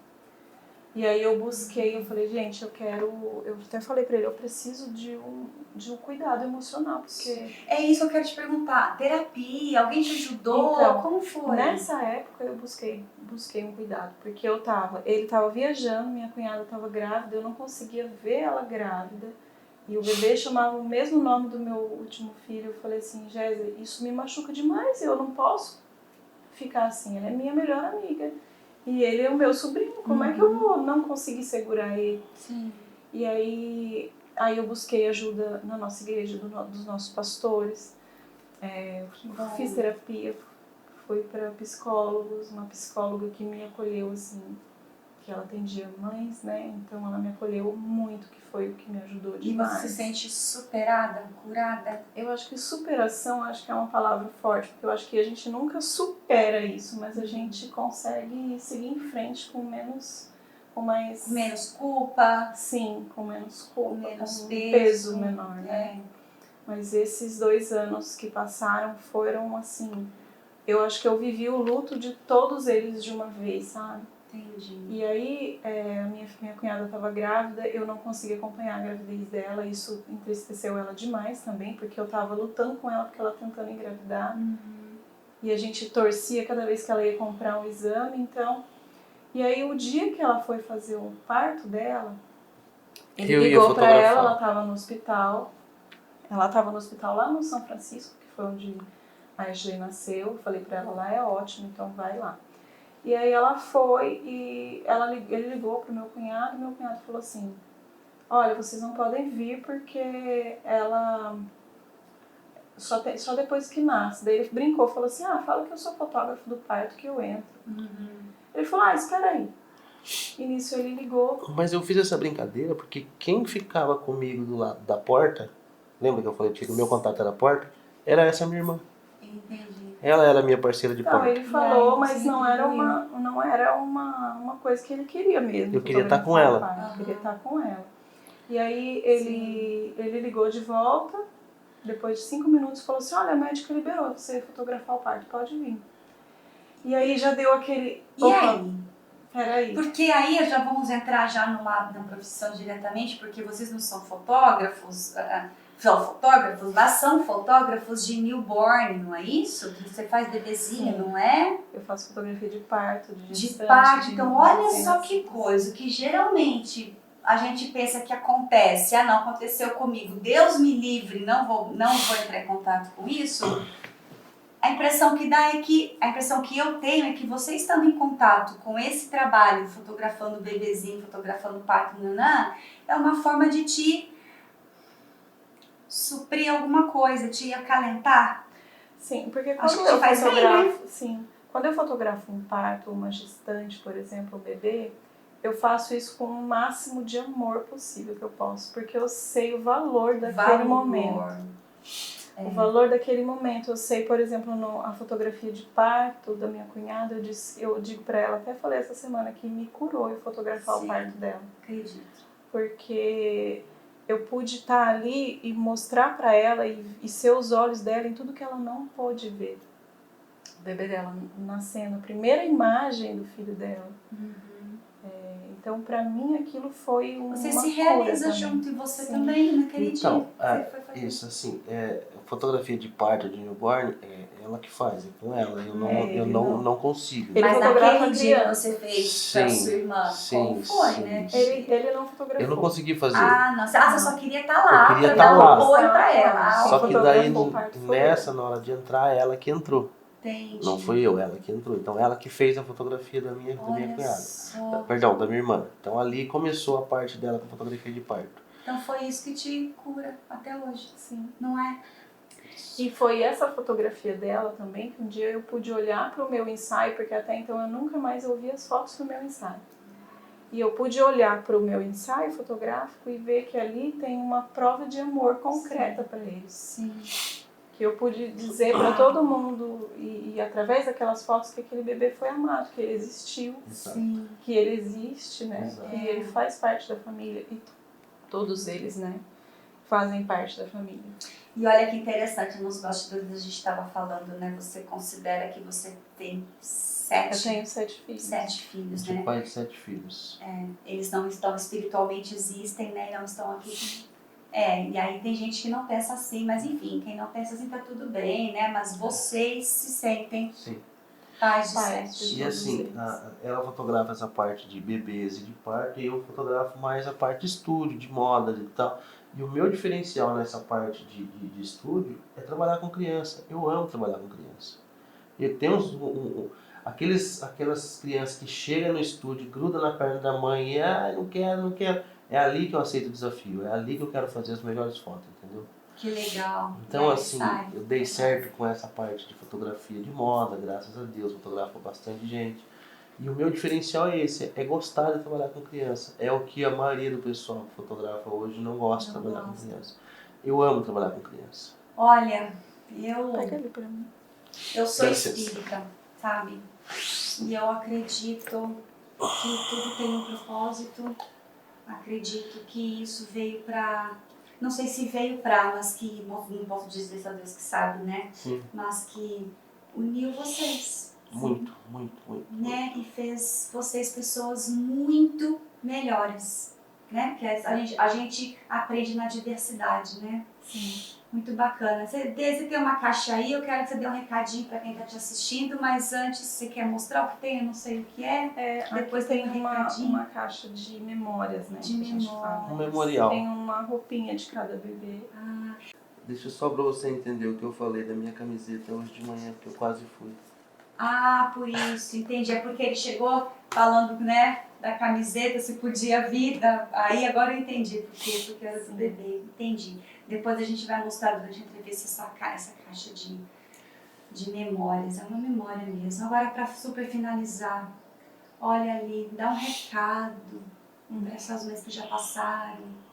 E aí eu busquei, eu falei, gente, eu até falei pra ele, eu preciso de um cuidado emocional, porque... É isso que eu quero te perguntar. Terapia, alguém te ajudou? Então, Como foi? Nessa época eu busquei um cuidado, porque ele estava viajando, minha cunhada estava grávida, eu não conseguia ver ela grávida. E o bebê chamava o mesmo nome do meu último filho. Eu falei assim, Jéssica, isso me machuca demais, eu não posso ficar assim. Ela é minha melhor amiga. E ele é o meu sobrinho, como é que eu vou não conseguir segurar ele? Sim. E aí eu busquei ajuda na nossa igreja, dos nossos pastores. Fiz terapia, fui para psicólogos, uma psicóloga que me acolheu assim, que ela atendia mães, né? Então ela me acolheu muito, que foi o que me ajudou E demais. você se sente superada, curada? Eu acho que superação, acho que é uma palavra forte, porque eu acho que a gente nunca supera isso, mas a gente consegue seguir em frente com mais... Menos culpa, Sim, com menos culpa, menos com um peso, peso menor, né? É. Mas esses 2 anos que passaram foram assim... Eu acho que eu vivi o luto de todos eles de uma vez, sabe? Entendi. E aí, minha cunhada estava grávida, eu não consegui acompanhar a gravidez dela, isso entristeceu ela demais também, porque eu estava lutando com ela, porque ela tentando engravidar. E a gente torcia cada vez que ela ia comprar um exame, então... E aí, o dia que ela foi fazer o parto dela, ele Eu ia ligou para fotografar. ela estava no hospital. Ela estava no hospital lá no São Francisco, que foi onde a Ashley nasceu. Eu falei para ela, lá é ótimo, então vai lá. E aí ela foi e ele ligou pro meu cunhado e meu cunhado falou assim, olha, vocês não podem vir porque ela só depois que nasce. Daí ele brincou, falou assim, fala que eu sou fotógrafo do parto que eu entro. Ele falou, espera aí. E nisso ele ligou. Mas eu fiz essa brincadeira porque quem ficava comigo do lado da porta, lembra que eu falei que o meu contato era a porta? Era essa minha irmã. Entendi. Ela era minha parceira de Então, porta. ele falou, aí, mas você não era entendeu? uma coisa que ele queria mesmo. Eu queria estar com fotografar ela. o parto, queria estar com ela. E aí ele ligou de volta, depois de 5 minutos, falou assim, olha, a médica liberou você fotografar o parto, pode vir. E aí já deu aquele... E aí? Peraí. Porque aí já vamos entrar já na profissão diretamente, porque vocês não são fotógrafos, são fotógrafos, mas são fotógrafos de newborn, não é isso? Que você faz bebezinho, não é? Eu faço fotografia de parto, de De gestante, parto. de Então, olha recém-nascido. só que coisa, que geralmente a gente pensa que acontece, não aconteceu comigo, Deus me livre, não vou entrar em contato com isso. A impressão que eu tenho é que você estando em contato com esse trabalho, fotografando o bebezinho, fotografando o parto, é uma forma de te suprir alguma coisa, te acalentar. Sim, porque Acho quando que eu faz bem, fotografo, sim, quando eu fotografo um parto, uma gestante, por exemplo, um bebê, eu faço isso com o máximo de amor possível que eu posso, porque eu sei o valor daquele momento. O valor daquele momento. Eu sei, por exemplo, a fotografia de parto da minha cunhada, eu digo pra ela, até falei essa semana, que me curou eu fotografar Sim. o parto dela. Acredito. Porque eu pude estar ali e mostrar pra ela e ser os olhos dela em tudo que ela não pôde ver. O bebê dela nascendo, a primeira imagem do filho dela. Então, pra mim, aquilo foi uma Você cura se realiza também. junto e você Sim. também naquele Então, dia. Você foi fazer. isso assim, fotografia de parto de newborn, é ela que faz, é com ela. Eu não consigo. Ele Mas fotografa naquele dia que criança. você fez pra Sim, sua irmã, sim, como foi, sim. né? Ele não fotografou. Eu não consegui fazer. Você só queria estar lá, Eu queria pra estar dar lá. um apoio pra ela. Só que daí, fotografou o parto foi na hora de entrar, ela que entrou. Entendi. Não foi eu, ela que entrou. Então, ela que fez a fotografia da minha Olha cunhada. só. Perdão, da minha irmã. Então, ali começou a parte dela com fotografia de parto. Então foi isso que te cura até hoje, Sim. não é? E foi essa fotografia dela também que um dia eu pude olhar para o meu ensaio, porque até então eu nunca mais ouvi as fotos do meu ensaio. E eu pude olhar para o meu ensaio fotográfico e ver que ali tem uma prova de amor concreta para eles. Sim. Que eu pude dizer para todo mundo, e através daquelas fotos, que aquele bebê foi amado, que ele existiu, Exato. Sim. que ele existe, né? Exato. Que ele faz parte da família. E todos eles, né, fazem parte da família. E olha que interessante, nos bastidores a gente estava falando, né? Você considera que você tem Eu tenho 7 filhos. 7 filhos, De né? pai de 7 filhos. Eles não estão espiritualmente, existem, né? E não estão aqui. E aí tem gente que não pensa assim, mas enfim, quem não pensa assim tá tudo bem, né? Mas vocês se sentem Sim. pais de Pais 7. de- E assim, eles. ela fotografa essa parte de bebês e de parto, e eu fotografo mais a parte de estúdio, de moda e tal. E o meu diferencial nessa parte de estúdio é trabalhar com criança. Eu amo trabalhar com criança. E tem aquelas crianças que chegam no estúdio, grudam na perna da mãe e não quero. É ali que eu aceito o desafio, é ali que eu quero fazer as melhores fotos, entendeu? Que legal. Então, E aí assim, sai. eu dei certo com essa parte de fotografia de moda, graças a Deus, fotografo bastante gente. E o meu diferencial é esse, é gostar de trabalhar com criança. É o que a maioria do pessoal que fotografa hoje não gosta de Não trabalhar gosta. com criança. Eu amo trabalhar com criança. Olha, Pega ali pra mim. eu sou Dá licença. espírita, sabe? E eu acredito que tudo tem um propósito. Acredito que isso veio pra... Não sei se veio pra, mas que... Não posso dizer, só Deus que sabe, né? Sim. Mas que uniu vocês. Muito. Né? E fez vocês pessoas muito melhores, né? Porque a gente aprende na diversidade, né? Sim. Muito bacana. Você tem uma caixa aí, eu quero que você dê um recadinho para quem está te assistindo, mas antes você quer mostrar o que tem, eu não sei o que é. Depois Aqui tem um uma recadinho. caixa de memórias, né? De que a gente memórias. fala. Um memorial. Tem uma roupinha de cada bebê. Ah, Deixa só pra você entender o que eu falei da minha camiseta hoje de manhã, que eu quase fui. por isso, entendi. É porque ele chegou falando, né, da camiseta, se podia vir. Aí agora eu entendi porque era do bebê. Entendi. Depois a gente vai mostrar durante a entrevista essa caixa de memórias. É uma memória mesmo. Agora, para super finalizar, olha ali, dá um recado para essas mães que já passaram.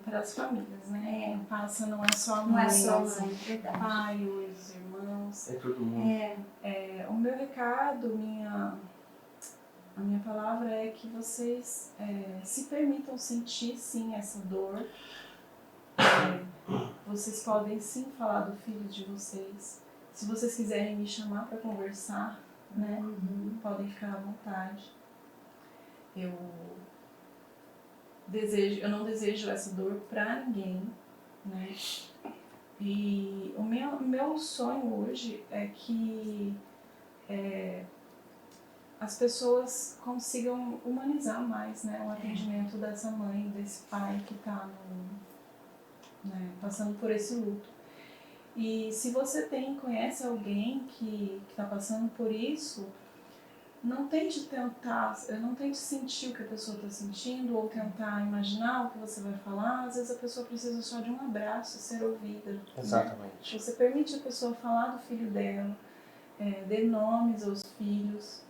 Para as famílias, né? Quem passa não é só a mãe, Não é só mas mãe, verdade. pai, os irmãos. É todo mundo. O meu recado, a minha palavra é que vocês se permitam sentir sim essa dor. Vocês podem sim falar do filho de vocês. Se vocês quiserem me chamar para conversar, né? Podem ficar à vontade. Eu não desejo essa dor para ninguém, né? E o meu sonho hoje é que as pessoas consigam humanizar mais, né, o atendimento dessa mãe, desse pai que está passando por esse luto. E se você conhece alguém que está passando por isso, não tente sentir o que a pessoa está sentindo ou tentar imaginar o que você vai falar. Às vezes a pessoa precisa só de um abraço, ser ouvida. Exatamente. Né? Você permite a pessoa falar do filho dela, dê nomes aos filhos.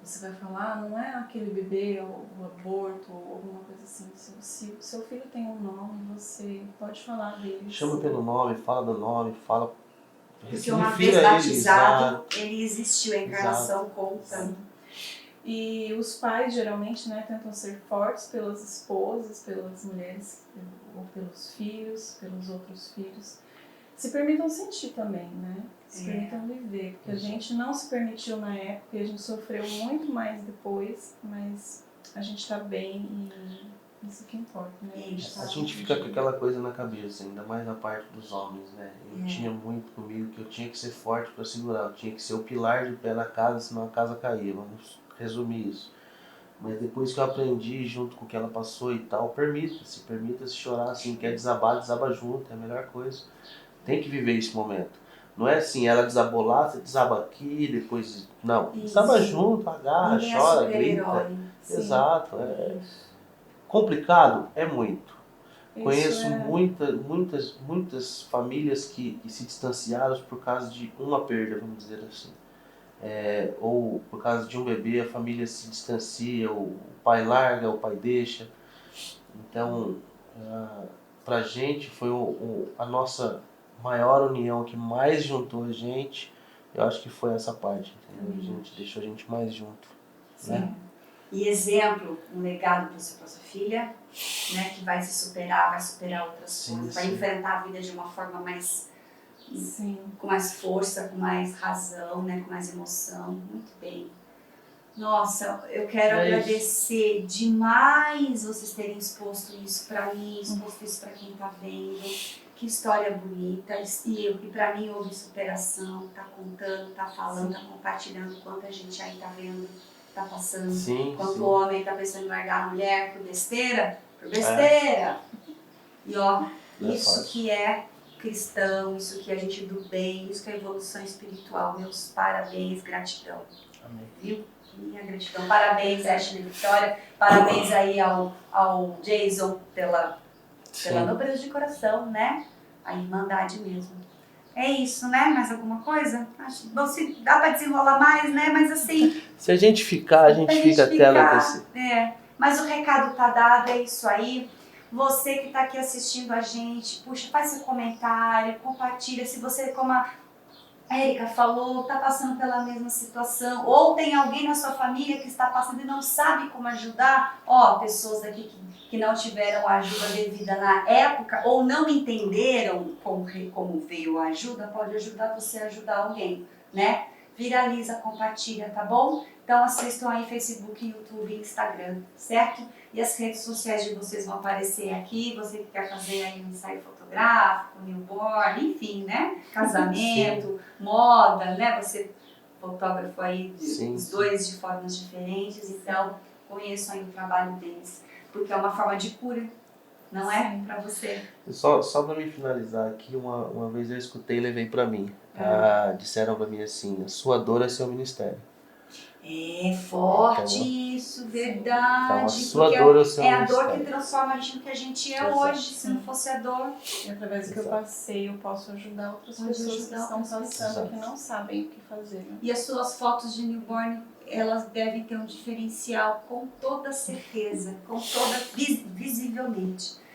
Você vai falar, não é aquele bebê ou o aborto ou alguma coisa assim. Se o seu filho tem um nome, você pode falar dele. Chama pelo nome, fala do nome, fala... Porque uma refira vez ele, batizado, exato. ele existiu, a encarnação conta. E os pais geralmente, né, tentam ser fortes pelas esposas, pelas mulheres, ou pelos filhos, pelos outros filhos. Se permitam sentir também, né? Se permitam viver. Porque a gente não se permitiu na época e a gente sofreu muito mais depois, mas a gente está bem e isso que importa, né? A gente fica com aquela coisa na cabeça, ainda mais na parte dos homens, né? Eu tinha muito comigo que eu tinha que ser forte para segurar, eu tinha que ser o pilar de pé da casa, senão a casa caía, vamos resumir isso. Mas depois que eu aprendi, junto com o que ela passou e tal, permita-se chorar, assim, quer desabar, desaba junto, é a melhor coisa. Tem que viver esse momento. Não é assim, ela desabou lá, você desaba aqui, depois... Não, desaba junto, agarra, chora, grita. Super-herói. Exato, complicado? É muito. Conheço é- muitas famílias que se distanciaram por causa de uma perda, vamos dizer assim. Ou por causa de um bebê, a família se distancia, o pai larga, o pai deixa. Então, pra gente foi a nossa maior união, que mais juntou a gente, eu acho que foi essa parte, entendeu? A gente deixou a gente mais junto, né? E exemplo, um legado para sua filha, né, que vai se superar, vai superar outras coisas, vai enfrentar a vida de uma forma mais, Sim. com mais força, com mais razão, né, com mais emoção. Muito bem. Nossa, eu quero agradecer demais vocês terem exposto isso para mim, exposto isso para quem está vendo. Que história bonita. E para mim houve superação, tá contando, tá falando, tá compartilhando quanto a gente aí tá vendo, tá passando. Quanto o homem tá pensando em largar a mulher por besteira. E ó, isso que é cristão, isso que é gente do bem, isso que é evolução espiritual. Meus parabéns, gratidão. Amém. Viu? Minha gratidão. Parabéns, Ashley Vitória. Parabéns aí ao Jason pela nobreza de coração, né? A irmandade mesmo. É isso, né? Mais alguma coisa? Acho, bom, se dá pra desenrolar mais, né? Mas assim... Se a gente ficar, a gente fica até enlouquecer. Mas o recado tá dado, é isso aí. Você que tá aqui assistindo a gente, puxa, faz seu comentário, compartilha. Se você, como a Érica falou, tá passando pela mesma situação, ou tem alguém na sua família que está passando e não sabe como ajudar, ó, pessoas aqui que não tiveram a ajuda devida na época, ou não entenderam como veio a ajuda, pode ajudar você a ajudar alguém, né? Viraliza, compartilha, tá bom? Então assistam aí Facebook, YouTube, Instagram, certo? E as redes sociais de vocês vão aparecer aqui, você que quer fazer aí um ensaio fotográfico, newborn, enfim, né? Casamento, moda, né? Você, fotógrafo aí, os dois de formas diferentes, então conheçam aí o trabalho deles, porque é uma forma de cura, não é? Pra você. Só pra me finalizar aqui, uma vez eu escutei e levei pra mim. Disseram pra mim assim, a sua dor é seu ministério. É forte isso, verdade. Então, a sua dor é o seu ministério. a dor que transforma a gente no que a gente é hoje. Se não fosse a dor. E através do que eu passei, eu posso ajudar outras pessoas que estão passando, que não sabem o que fazer. Né? E as suas fotos de newborn, elas devem ter um diferencial com toda certeza, com toda visivelmente.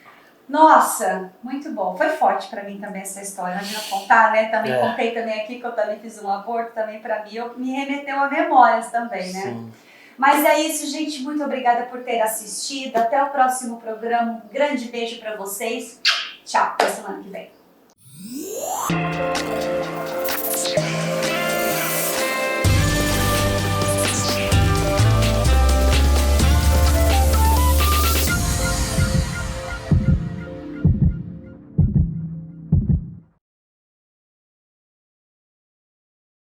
Nossa, muito bom. Foi forte pra mim também essa história. Imagina contar, né? Também contei também aqui que eu também fiz um aborto, também pra mim. Me remeteu a memórias também, né? Sim. Mas é isso, gente. Muito obrigada por ter assistido. Até o próximo programa. Um grande beijo pra vocês. Tchau. Até semana que vem.